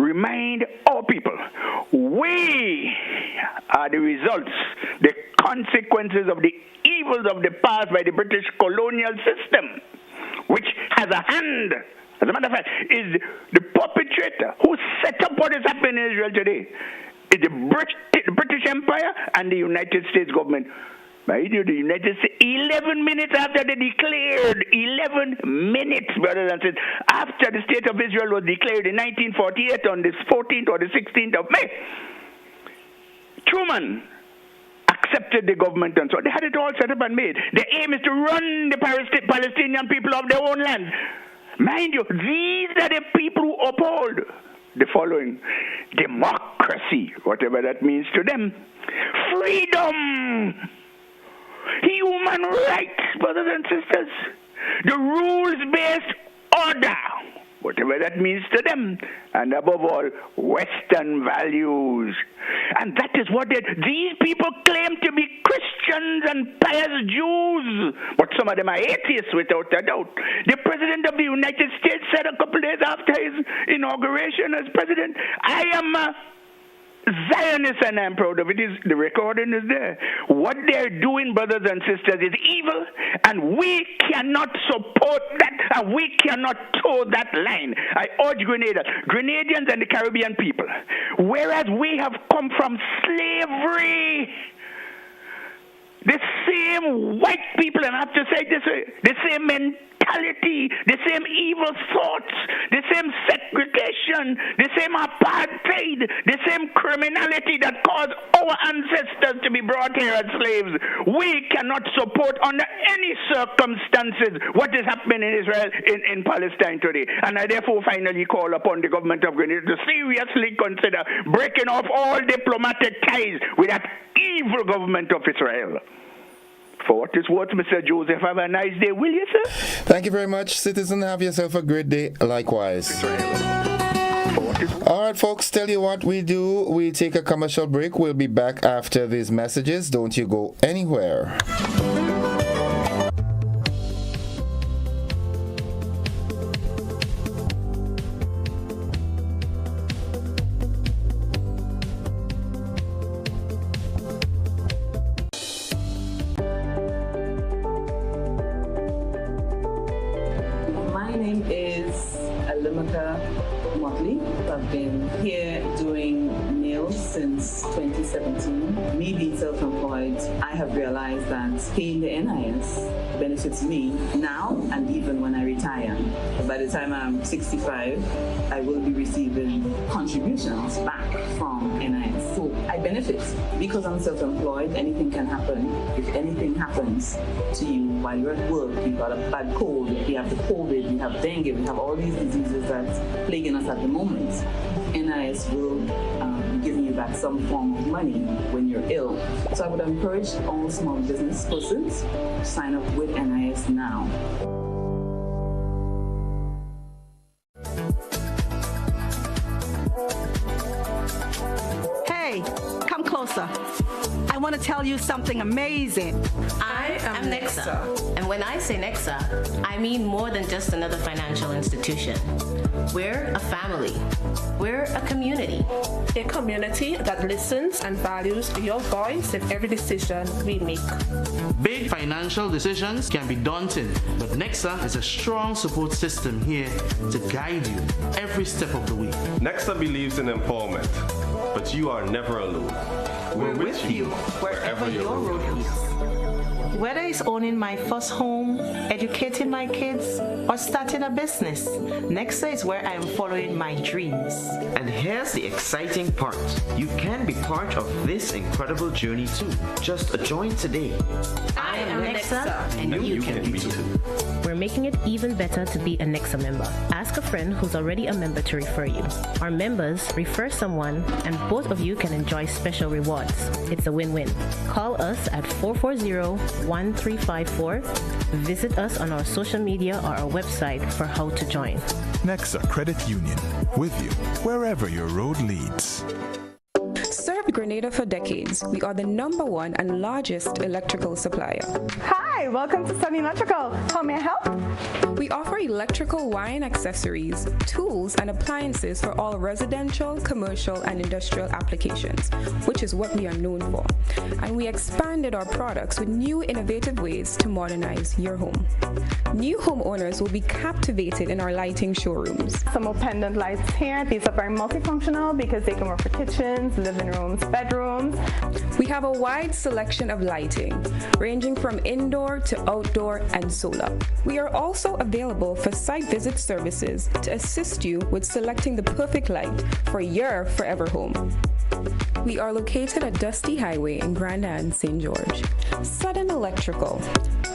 remind our people, we are the results, the consequences of the evils of the past by the British colonial system, which has a hand. As a matter of fact, is the perpetrator who set up what is happening in Israel today. Is the British Empire and the United States government. The United States, 11 minutes after they declared, 11 minutes, brothers and sisters, after the State of Israel was declared in 1948 on the 14th or the 16th of May, Truman accepted the government, and so they had it all set up and made. The aim is to run the Palestinian people off their own land. Mind you, these are the people who uphold the following: democracy, whatever that means to them, freedom, human rights, brothers and sisters, the rules-based order, whatever that means to them, and above all, Western values. And that is what these people claim to be Christians and pious Jews, but some of them are atheists without a doubt. The President of the United States said a couple days after his inauguration as president, I am a Zionist and I'm proud of it. The recording is there. What they're doing, brothers and sisters, is evil, and we cannot support that, and we cannot toe that line. I urge Grenadians and the Caribbean people, whereas we have come from slavery, the same white people, and I have to say this, the same mentality, the same evil thoughts, the same segregation, the same apartheid, the same criminality that caused our ancestors to be brought here as slaves. We cannot support under any circumstances what is happening in Israel, in Palestine today. And I therefore finally call upon the government of Grenada to seriously consider breaking off all diplomatic ties with that evil government of Israel. For what it's worth, Mr. Joseph, have a nice day, will you, sir?
Thank you very much, citizen. Have yourself a great day. Likewise. All right, folks, tell you what we do. We take a commercial break. We'll be back after these messages. Don't you go anywhere.
I've been here doing nails since 2017. Me being self-employed, I have realized that paying the NIS benefits me now and even when I retire. By the time I'm 65, I will be receiving contributions back from NIS. So I benefit because I'm self-employed. Anything can happen. If anything happens to you while you're at work, you've got a bad cold, you have the COVID, you have dengue, we have all these diseases that's plaguing us at the moment. NIS will be giving you back some form of money when you're ill. So I would encourage all small business persons to sign up with NIS now.
Hey, come closer. I want to tell you something amazing.
I am Nexa. And when I say Nexa, I mean more than just another financial institution. We're a family. We're a community.
A community that listens and values your voice in every decision we make.
Big financial decisions can be daunting, but Nexa is a strong support system here to guide you every step of the way.
Nexa believes in empowerment, but you are never alone. We're with you wherever your road leads.
Whether it's owning my first home, educating my kids, or starting a business, Nexa is where I am following my dreams.
And here's the exciting part. You can be part of this incredible journey too. Just join today.
I am Nexa, and you can be too.
We're making it even better to be a Nexa member. Ask a friend who's already a member to refer you. Our members refer someone, and both of you can enjoy special rewards. It's a win-win. Call us at 440-1354. Visit us on our social media or our website for how to join.
Nexa Credit Union, with you wherever your road leads.
Grenada for decades. We are the #1 and largest electrical supplier.
Hi, welcome to Sunny Electrical. How may I help?
We offer electrical wire and accessories, tools, and appliances for all residential, commercial, and industrial applications, which is what we are known for. And we expanded our products with new innovative ways to modernize your home. New homeowners will be captivated in our lighting showrooms.
Some more pendant lights here. These are very multifunctional because they can work for kitchens, living rooms, bedrooms.
We have a wide selection of lighting, ranging from indoor to outdoor and solar. We are also available for site visit services to assist you with selecting the perfect light for your forever home. We are located at Dusty Highway in Grenada and St. George. Sudden Electrical.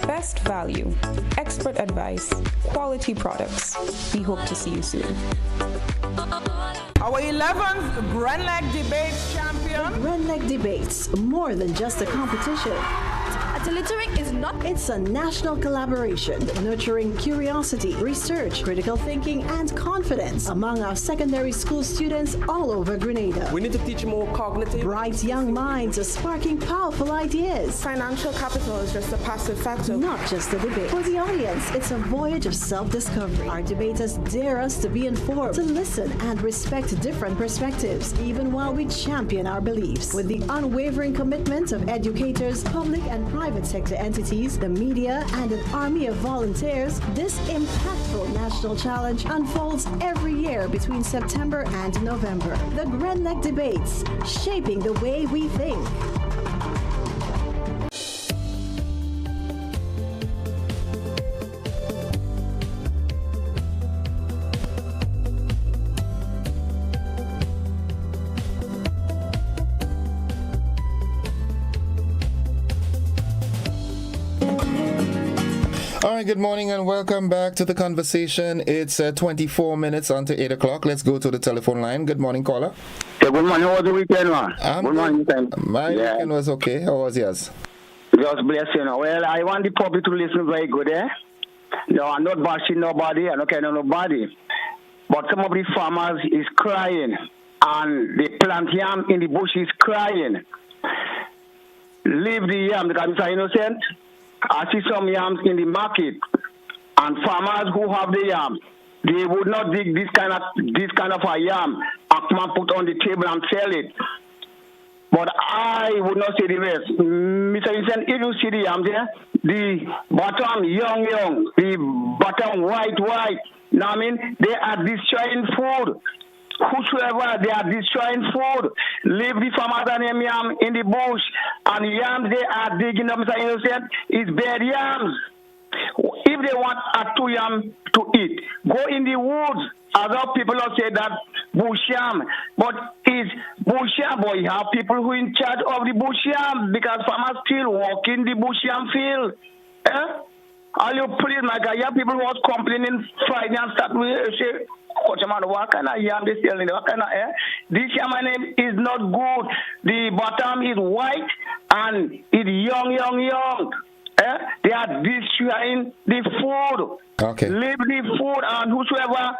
Best value, expert advice, quality products. We hope to see you soon.
Our 11th Grenleg Debates champion.
Grenleg Debates, more than just a competition.
Littering is not.
It's a national collaboration nurturing curiosity, research, critical thinking, and confidence among our secondary school students all over Grenada.
We need to teach more cognitive.
Bright young minds are sparking powerful ideas.
Financial capital is just a passive factor.
Not just a debate. For the audience, it's a voyage of self-discovery. Our debaters dare us to be informed, to listen and respect different perspectives, even while we champion our beliefs. With the unwavering commitment of educators, public and private sector entities, the media, and an army of volunteers, this impactful national challenge unfolds every year between September and November. The Grenleg Debates, shaping the way we think.
All right, good morning and welcome back to the conversation. It's 24 minutes onto 8 o'clock. Let's go to the telephone line. Good morning, caller.
Hey, good morning. How was the weekend, man? Good morning.
My weekend was okay. How was yours?
Just bless you. Know. Well, I want the public to listen very good, eh? No, I'm not bashing nobody. I don't care nobody. But some of the farmers is crying, and the plant yam in the bush is crying. Leave the yam because it's innocent. I see some yams in the market, and farmers who have the yam, they would not dig this kind of a yam and put on the table and sell it. But I would not say the rest. Mr. Vincent, if you see the yams there, the bottom young, the bottom white. Now I mean, they are destroying food. Whosoever they are destroying food, leave the farmers and yam in the bush, and yams they are digging up, Mr. Innocent, is bad yams. If they want a 2 yam to eat, go in the woods. Other people have said that bush yam, but it's bush yam, boy. You have people who in charge of the bush yam because farmers still walk in the bush yam field. Are you please, my guy? You have people who was complaining Friday and start with say, what kind of yam they selling? What kind of This yam name is not good. The bottom is white and it's young. They are destroying the food.
Okay.
Leave the food, and whosoever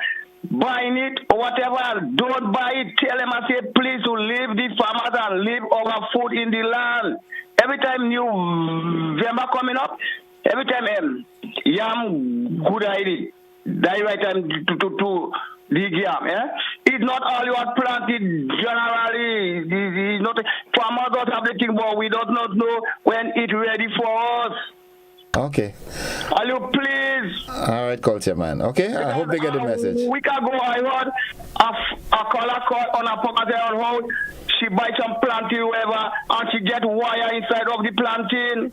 buying it or whatever, don't buy it. Tell them, I say, please to leave the farmers and leave our food in the land. Every time new November coming up, every time yam good idea. That right time to dig yam. It's not all you are planted generally. It's not farmers don't have the thing, but we do not know when it's ready for us.
Okay.
Are you please?
All right, culture man. Okay, I hope they get the message.
A week ago, I heard a caller call on a property on hold. She buy some planting, whatever, and she get wire inside of the planting.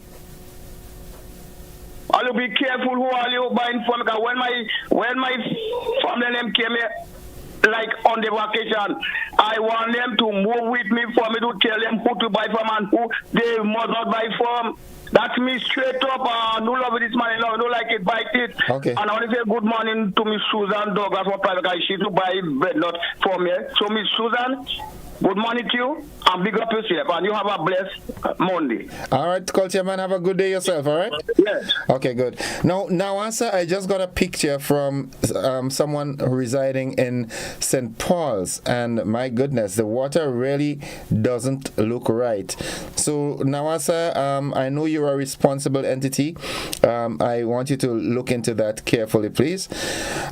Are you be careful who are you buying from? Because when my family name came here, like on the vacation, I want them to move with me for me to tell them who to buy from and who they must not buy from. That's me straight up. No love this man, no like it, bite it.
Okay.
And I want to say good morning to Miss Susan Douglas for private guy. She to buy bread not for me. So Miss Susan, Good morning to you, and big up yourself, and you have a blessed Monday.
All right, Culture Man, have a good day yourself, all right?
Yes.
Okay, good. Now, answer, I just got a picture from someone residing in St. Paul's, and my goodness, the water really doesn't look right. So, Nawasa, I know you're a responsible entity. I want you to look into that carefully, please.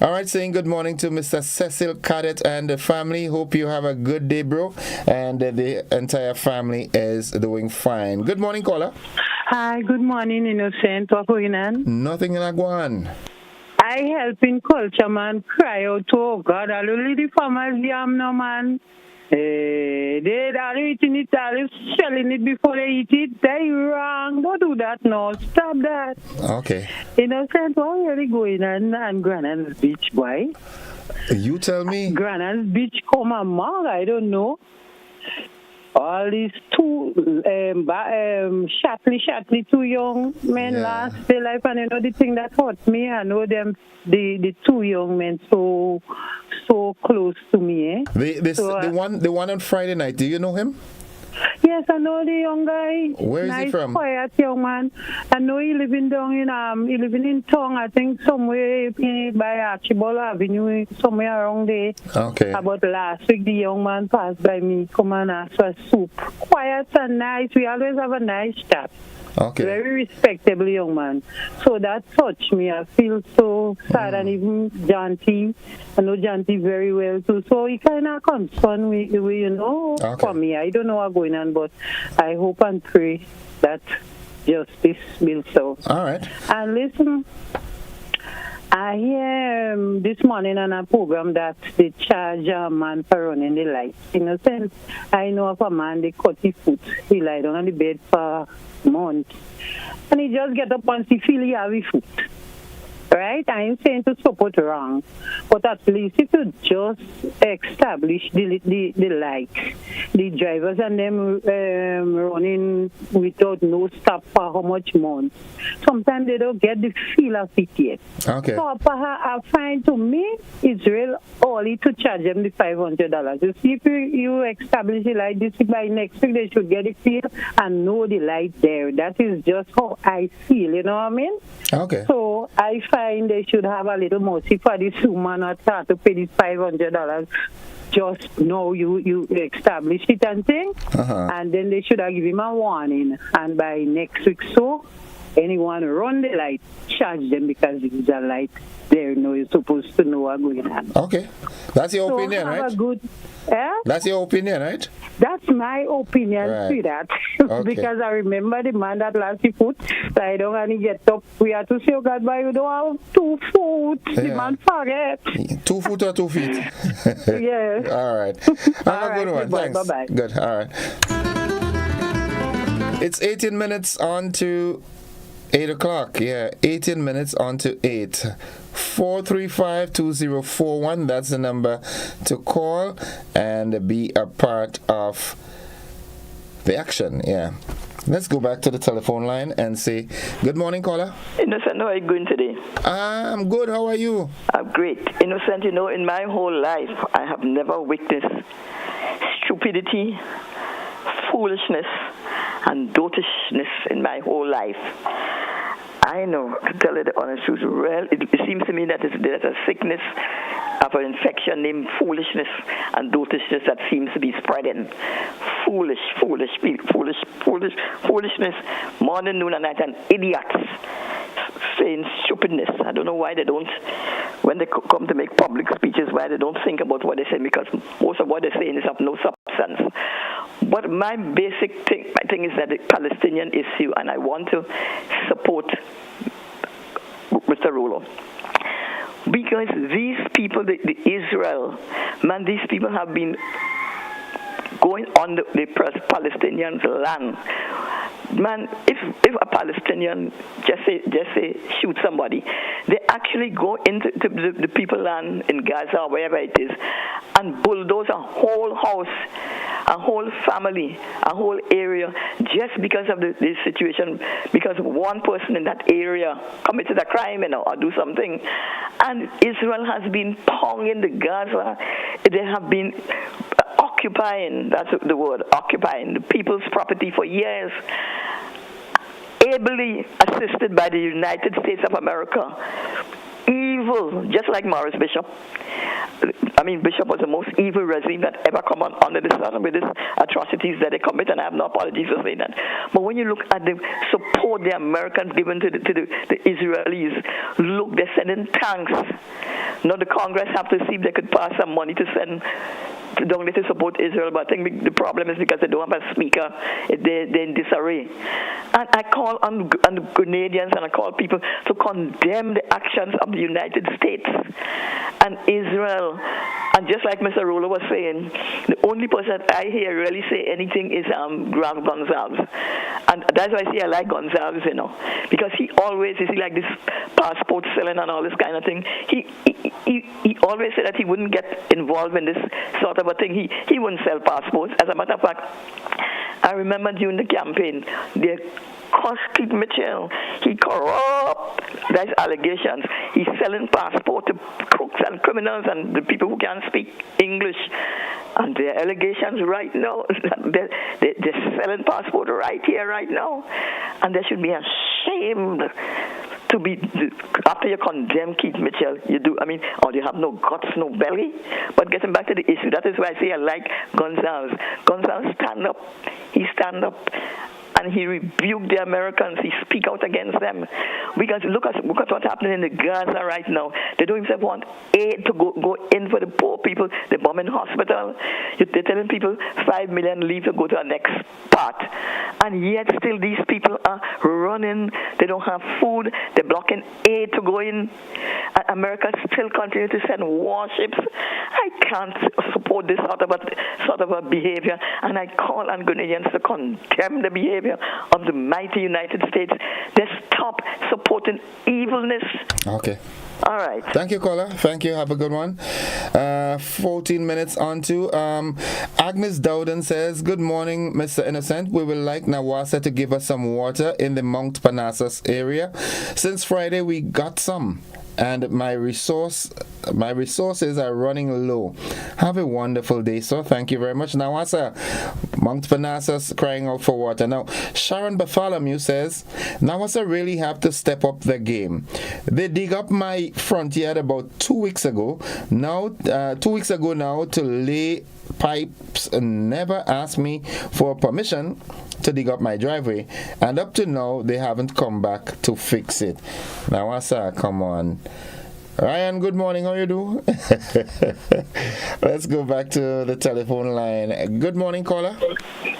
All right, saying good morning to Mr. Cecil Cadet and the family. Hope you have a good day, bro. And the entire family is doing fine. Good morning, caller.
Hi, good morning, Innocent. What's going on?
Nothing in Aguan.
I help in Culture Man cry out to oh God, I'll only the farmers yam no man. They are eating it, are selling it before they eat it. They wrong. Don't do that no. Stop that.
Okay.
Innocent, what are you going on Grenada's beach, boy?
You tell me.
Grenada's beach come among, I don't know. All these two shattly two young men lost their life, and you know the thing that hurt me, I know them the two young men so close to me.
The one on Friday night, do you know him?
Yes, I know the young guy.
Where is he from?
Quiet young man. I know he living down in he living in town, I think somewhere by Archibald Avenue, somewhere around there.
Okay.
About last week the young man passed by me, come and ask for soup. Quiet and nice. We always have a nice chat.
Okay.
Very respectable young man. So that touched me. I feel so sad, and even Janty, I know Janty very well too. So he kind of concerned me, you know, for me. I don't know what's going on, but I hope and pray that justice will serve.
All right.
And listen, I hear this morning on a program that they charge a man for running the lights. In a sense, I know of a man, they cut his foot. He lied on the bed for months. And he just get up and see feel he have his foot. Right? I ain't saying to support wrong, but at least if you just establish the lights, the drivers and them running without no stop for how much months, sometimes they don't get the feel of it yet.
Okay.
So I find to me it's real only to charge them the $500. You see, if you establish the light this week, by next week they should get the feel and know the light there. That is just how I feel, you know what I mean?
Okay.
So I find they should have a little mercy for this woman not have to pay this $500. Just know you establish it and thing, and then they should have given him a warning. And by next week, so anyone run the light, charge them because it's a light. They know you're supposed to know what's going on.
Okay, that's your opinion, right? That's your opinion, right?
That's my opinion,
right.
See that.
Okay.
Because I remember the man that lost his foot, lie down and he get up. We have to say, oh God, why you don't have 2 foot? The man forget.
2 foot or 2 feet?
Yeah.
All right. Have a good one.
Goodbye.
Thanks.
Bye-bye.
Good. All right. It's 18 minutes on to 8 o'clock. Yeah, 18 minutes on to 8. 435-2041. That's the number to call and be a part of the action. Yeah. Let's go back to the telephone line and say, good morning, caller.
Innocent, how are you going today?
I'm good. How are you?
I'm great. Innocent, you know, in my whole life, I have never witnessed stupidity, foolishness, and dotishness in my whole life. I know, to tell you the honest truth, well, it seems to me that there's a sickness of an infection named foolishness and dotishness that seems to be spreading. Foolishness, morning, noon, and night, and idiots saying stupidness. I don't know why they don't, when they come to make public speeches, why they don't think about what they say, because most of what they're saying is of no substance. But my basic thing is that the Palestinian issue, and I want to support Mr. Rolo. Because these people, the Israel, man, these people have been going on the Palestinians' land. Man, if a Palestinian just say shoot somebody, they actually go into the people's land in Gaza or wherever it is and bulldoze a whole house, a whole family, a whole area, just because of this situation, because one person in that area committed a crime, or do something. And Israel has been pounding the Gaza. They have been occupying, that's the word, occupying the people's property for years, ably assisted by the United States of America. Evil, just like Morris Bishop. I mean, Bishop was the most evil regime that ever come on under the sun with these atrocities that they commit, and I have no apologies for saying that. But when you look at the support the Americans given to the Israelis, look, they're sending tanks. Now the Congress have to see if they could pass some money to send down there to support Israel, but I think the problem is because they don't have a speaker, they're in disarray. And I call on the Grenadians and I call people to condemn the actions of the United States and Israel. And just like Mr. Rolo was saying, the only person I hear really say anything is Grant Gonzalez. And that's why I say I like Gonzalez, because he always is like this passport selling and all this kind of thing. He always said that he wouldn't get involved in this sort of a thing. He wouldn't sell passports. As a matter of fact, I remember during the campaign, they cussed Keith Mitchell. He corrupt. That's allegations. He's selling passport to crooks and criminals and the people who can't speak English. And there are allegations right now. They're selling passport right here, right now. And they should be ashamed to be, after you condemn Keith Mitchell, you have no guts, no belly. But getting back to the issue, that is why I say I like Gonzalez. Gonzalez stand up. He stand up. And he rebuked the Americans. He speak out against them. Because look at what's happening in the Gaza right now. They don't even want aid to go in for the poor people. They're bombing hospital. They're telling people 5 million leave to go to our next part. And yet still these people are running. They don't have food. They're blocking aid to go in. And America still continues to send warships. I can't support this sort of a behavior. And I call on Grenadians to condemn the behavior of the mighty United States. They stop supporting evilness.
Okay.
All right.
Thank you, caller. Thank you. Have a good one. 14 minutes on to Agnes Dowden says, good morning, Mr. Innocent. We would like Nawasa to give us some water in the Mount Parnassus area. Since Friday, we got some. And my resources are running low. Have a wonderful day, sir. Thank you very much. Nawasa, Mount Parnassus crying out for water. Now, Sharon Bartholomew says, Nawasa really have to step up the game. They dig up my front yard about 2 weeks ago. Now, 2 weeks ago now to lay pipes and never asked me for permission to dig up my driveway, and up to now they haven't come back to fix it. Now come on. Ryan, good morning, how you do? Let's go back to the telephone line. Good morning, caller.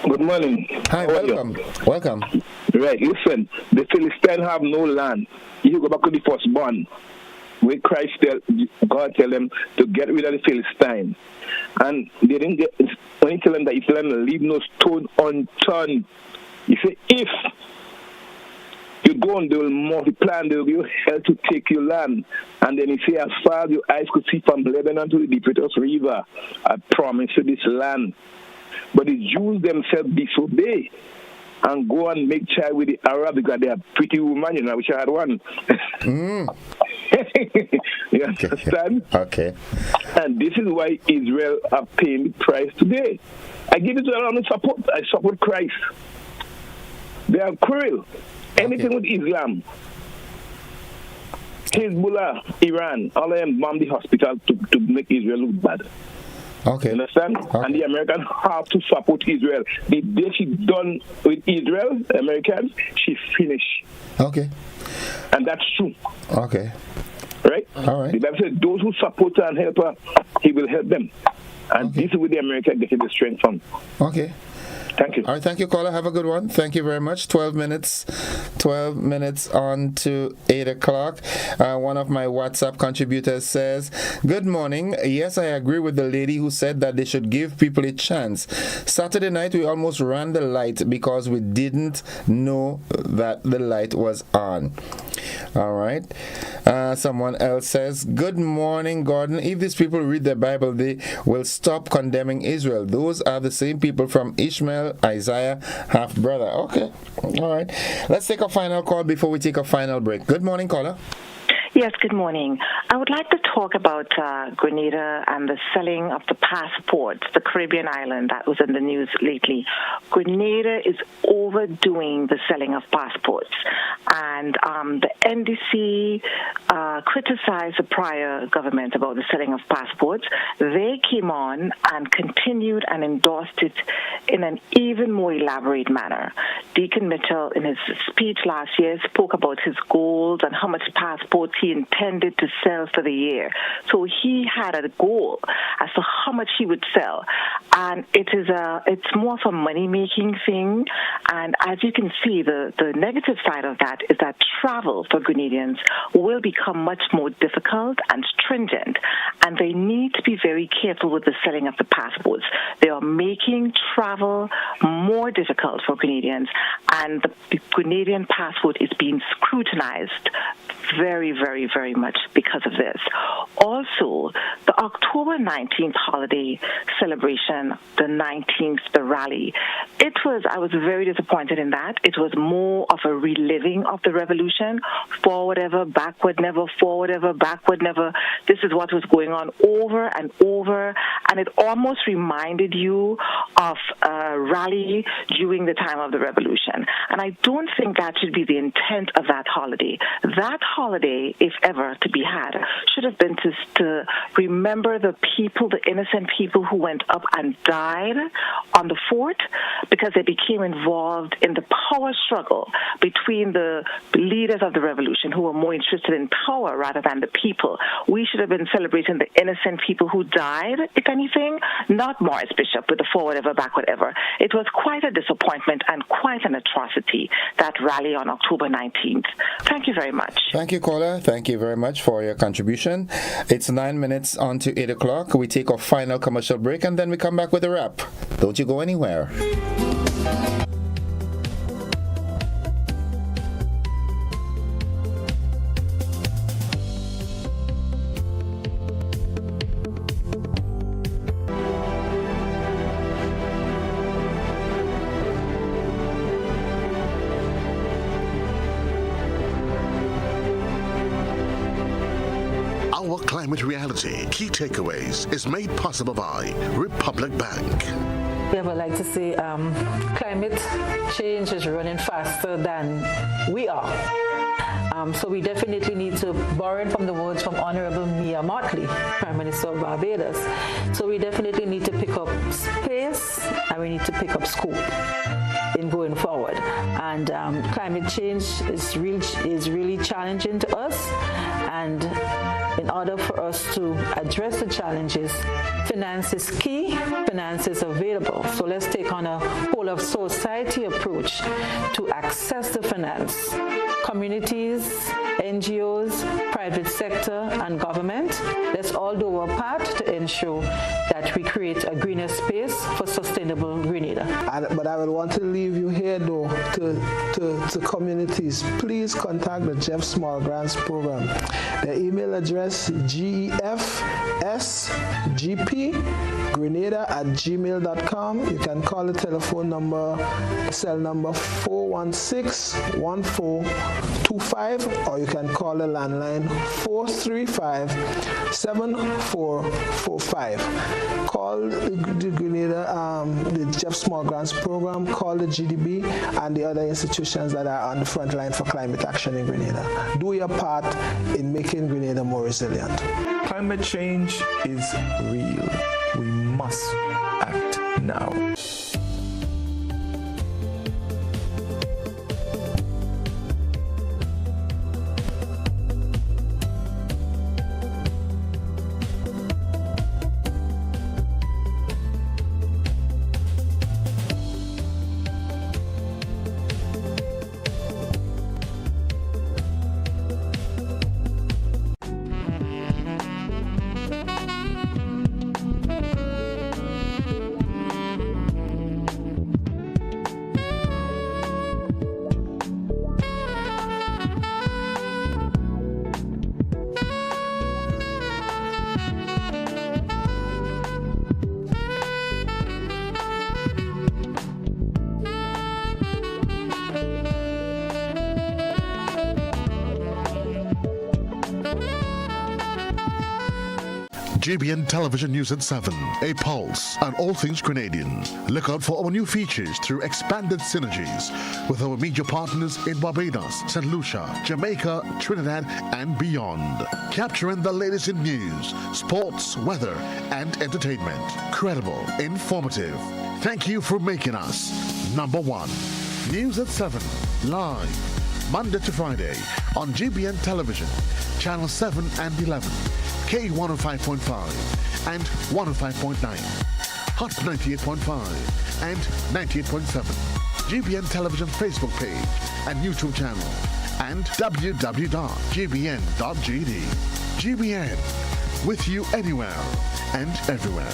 Good morning.
Hi, welcome. Welcome.
Right, listen, the Philistines have no land. You go back to the firstborn. When Christ God tell them to get rid of the Philistines. And they didn't get, when he tell them that he tell them leave no stone unturned. He say, if you go and they will multiply and they will give you hell to take your land. And then he say, as far as your eyes could see from Lebanon to the Euphrates River, I promise you this land. But the Jews themselves disobey and go and make child with the Arab because they are pretty women, I wish I had one. You understand?
Okay.
And this is why Israel are paying the price today. I give it to them on support. I support Christ. They are cruel. Anything with Islam. Hezbollah, Iran, all of them bomb the hospital to make Israel look bad.
Okay.
Understand? Okay. And the Americans have to support Israel. The day she done with Israel, the Americans, she finished.
Okay.
And that's true.
Okay.
Right?
All right.
The Bible says those who support her and help her, he will help them. And this is where the Americans getting the strength from.
Okay.
Thank you.
All right, thank you, caller. Have a good one. Thank you very much. 12 minutes on to 8 o'clock. One of my WhatsApp contributors says, good morning. Yes, I agree with the lady who said that they should give people a chance. Saturday night, we almost ran the light because we didn't know that the light was on. All right. Someone else says, good morning, Gordon. If these people read the Bible, they will stop condemning Israel. Those are the same people from Ishmael, Isaiah, half brother. Okay. All right. Let's take a final call before we take a final break. Good morning, caller.
Yes, good morning. I would like to talk about Grenada and the selling of the passports, the Caribbean island that was in the news lately. Grenada is overdoing the selling of passports. And the NDC criticized the prior government about the selling of passports. They came on and continued and endorsed it in an even more elaborate manner. Deacon Mitchell, in his speech last year, spoke about his goals and how much passports he intended to sell for the year. So he had a goal as to how much he would sell. And it's more of a money-making thing. And as you can see, the negative side of that is that travel for Grenadians will become much more difficult and stringent. And they need to be very careful with the selling of the passports. They are making travel more difficult for Grenadians. And the Grenadian passport is being scrutinized very, very, very much because of this. Also, the October 19th holiday celebration, the 19th, the rally, I was very disappointed in that. It was more of a reliving of the revolution. Forward ever, backward never, forward ever, backward never. This is what was going on over and over, and it almost reminded you of a rally during the time of the revolution. And I don't think that should be the intent of that holiday. That holiday, if ever to be had, should have been to remember the people, the innocent people who went up and died on the fort because they became involved in the power struggle between the leaders of the revolution who were more interested in power rather than the people. We should have been celebrating the innocent people who died, if anything, not Morris Bishop with the forward ever, backward ever. It was quite a disappointment and quite an atrocity, that rally on October 19th. Thank you very much.
Thank you, caller. Thank you very much for your contribution. It's 9 minutes on to 8 o'clock. We take our final commercial break and then we come back with a wrap. Don't you go anywhere.
Climate Reality Key Takeaways is made possible by Republic Bank.
I would like to say climate change is running faster than we are. So we definitely need to, borrow from the words from Honorable Mia Mottley, Prime Minister of Barbados. So we definitely need to pick up pace and we need to pick up scope in going forward. And climate change is really challenging to us. And in order for us to address the challenges, finance is key, finance is available. So let's take on a whole of society approach to access the finance. Communities, NGOs, private sector, and government, let's all do our part to ensure that we create a greener space for sustainable Grenada.
But I would want to leave you here, though, to communities. Please contact the Jeff Small Grants Program. The email address gefsgp@grenada@gmail.com. You can call the telephone number, cell number 416-1425, or you can call the landline 435-7445. Call the Grenada, the Jeff Small Grants Program, call the GDB and the other institutions that are on the front line for climate action in Grenada. Do your part in making Grenada more resilient.
Climate change is real. We must act now.
GBN Television News at 7, a pulse on all things Grenadian. Look out for our new features through expanded synergies with our media partners in Barbados, St. Lucia, Jamaica, Trinidad, and beyond. Capturing the latest in news, sports, weather, and entertainment. Credible, informative. Thank you for making us number one. News at 7, live, Monday to Friday on GBN Television, Channel 7 and 11, K105.5 and 105.9, Hot 98.5 and 98.7, GBN Television Facebook page and YouTube channel, and www.gbn.gd. GBN, with you anywhere and everywhere.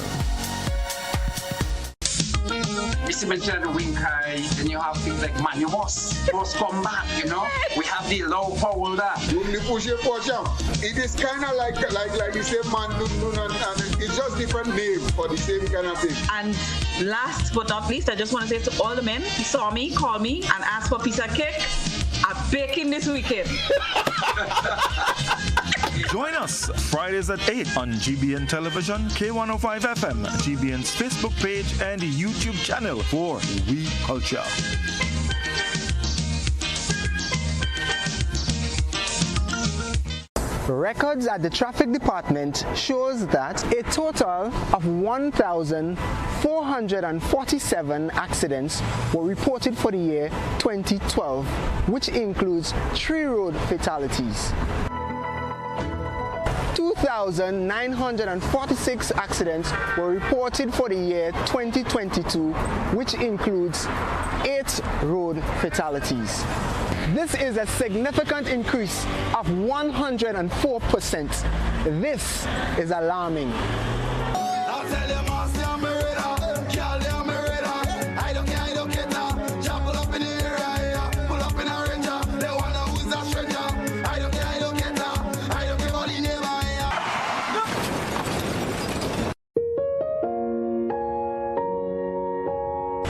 You see me trying to wink eye, then you have things like, man, you must come back, you know? We have the low power that.
When you push your push up, it is kind of like the same man, and it's just different name for the same kind of thing.
And last but not least, I just want to say to all the men who saw me, call me, and ask for pizza cake, I'm baking this weekend.
Join us Fridays at 8 on GBN Television, K105 FM, GBN's Facebook page and YouTube channel for We Culture.
Records at the traffic department shows that a total of 1,447 accidents were reported for the year 2012, which includes 3 road fatalities. 2,946 accidents were reported for the year 2022, which includes 8 road fatalities. This is a significant increase of 104%. This is alarming.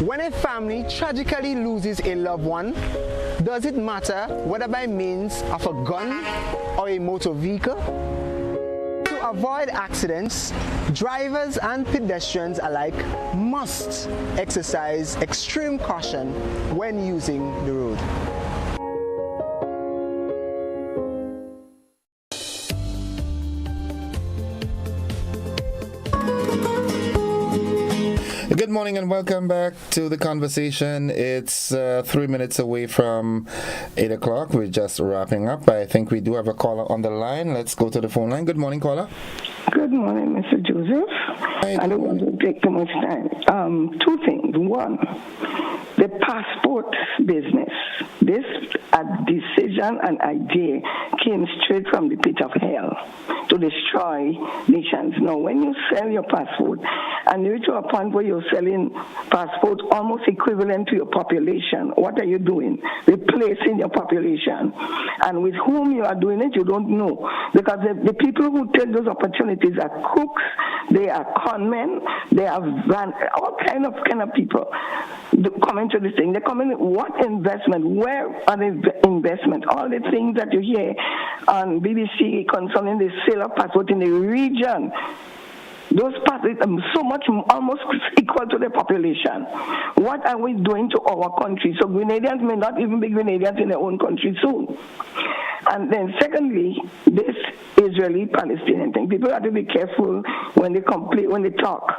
When a family tragically loses a loved one, does it matter whether by means of a gun or a motor vehicle? To avoid accidents, drivers and pedestrians alike must exercise extreme caution when using the road.
Good morning and welcome back to the conversation. It's 3 minutes away from 8 o'clock. We're just wrapping up. I think we do have a caller on the line. Let's go to the phone line. Good morning, caller.
Good morning, Mr. Joseph. I don't want to take too much time. 2 things. One, the passport business. This decision and idea came straight from the pit of hell to destroy nations. Now, when you sell your passport and you reach to a point where you're selling passports almost equivalent to your population, what are you doing? Replacing your population. And with whom you are doing it, you don't know. Because the people who take those opportunities are crooks, they are con men, they are all kind of people come into this thing. They come in, what investment? Where are the investment? All the things that you hear on BBC concerning the sale of passport in the region, those passports are so much, almost equal to the population. What are we doing to our country? So Grenadians may not even be Grenadians in their own country soon. And then secondly, this Israeli-Palestinian thing. People have to be careful when they talk.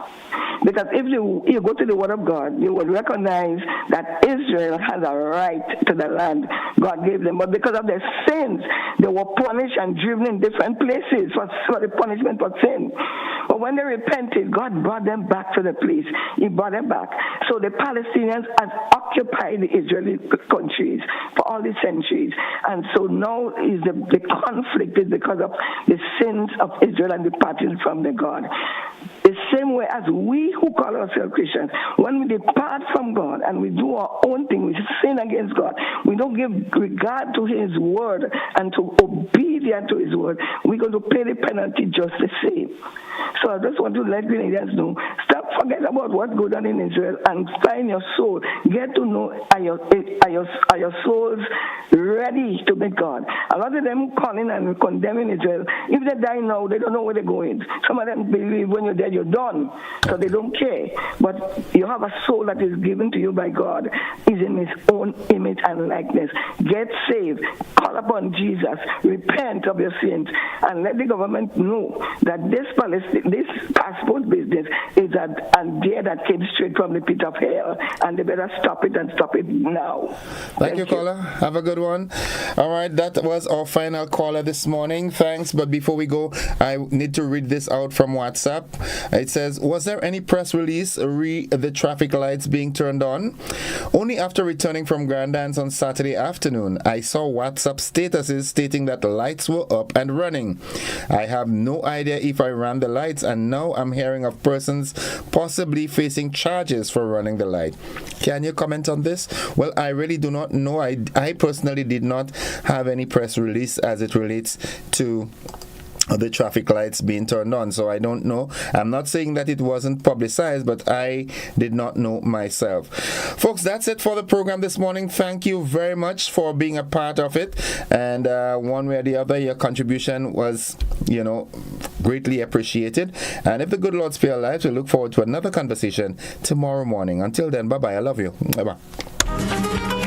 Because if you go to the Word of God, you will recognize that Israel has a right to the land God gave them. But because of their sins, they were punished and driven in different places for the punishment for sin. But when they repented, God brought them back to the place. He brought them back. So the Palestinians have occupied the Israeli countries for all these centuries. And so now is the conflict is because of the sins of Israel and departing from the God. The same way as we who call ourselves Christians, when we depart from God and we do our own thing, we sin against God, we don't give regard to His word and to obedient to His word, we're going to pay the penalty just the same. So I just want to let Grenadians know, forget about what's going on in Israel and find your soul. Get to know, are your souls ready to meet God? A lot of them calling and condemning Israel. If they die now, they don't know where they're going. Some of them believe when you're dead, you're done. So they don't care. But you have a soul that is given to you by God, is in His own image and likeness. Get saved. Call upon Jesus. Repent of your sins. And let the government know that this passport business is an idea that came straight from the pit of hell. And they better stop it and stop it now.
Thank you, caller. Have a good one. All right, that was our final caller this morning. Thanks. But before we go, I need to read this out from WhatsApp. It says, was there any press release the traffic lights being turned on? Only after returning from Grand Dance on Saturday afternoon, I saw WhatsApp statuses stating that the lights were up and running. I have no idea if I ran the lights, and now I'm hearing of persons possibly facing charges for running the light. Can you comment on this? Well, I really do not know. I personally did not have any press release as it relates to the traffic lights being turned on, so I don't know. I'm not saying that it wasn't publicized, but I did not know myself. Folks, that's it for the program this morning. Thank you very much for being a part of it, and one way or the other, your contribution was, greatly appreciated. And if the good Lord spare lives, we look forward to another conversation tomorrow morning. Until then, bye-bye. I love you. Bye-bye.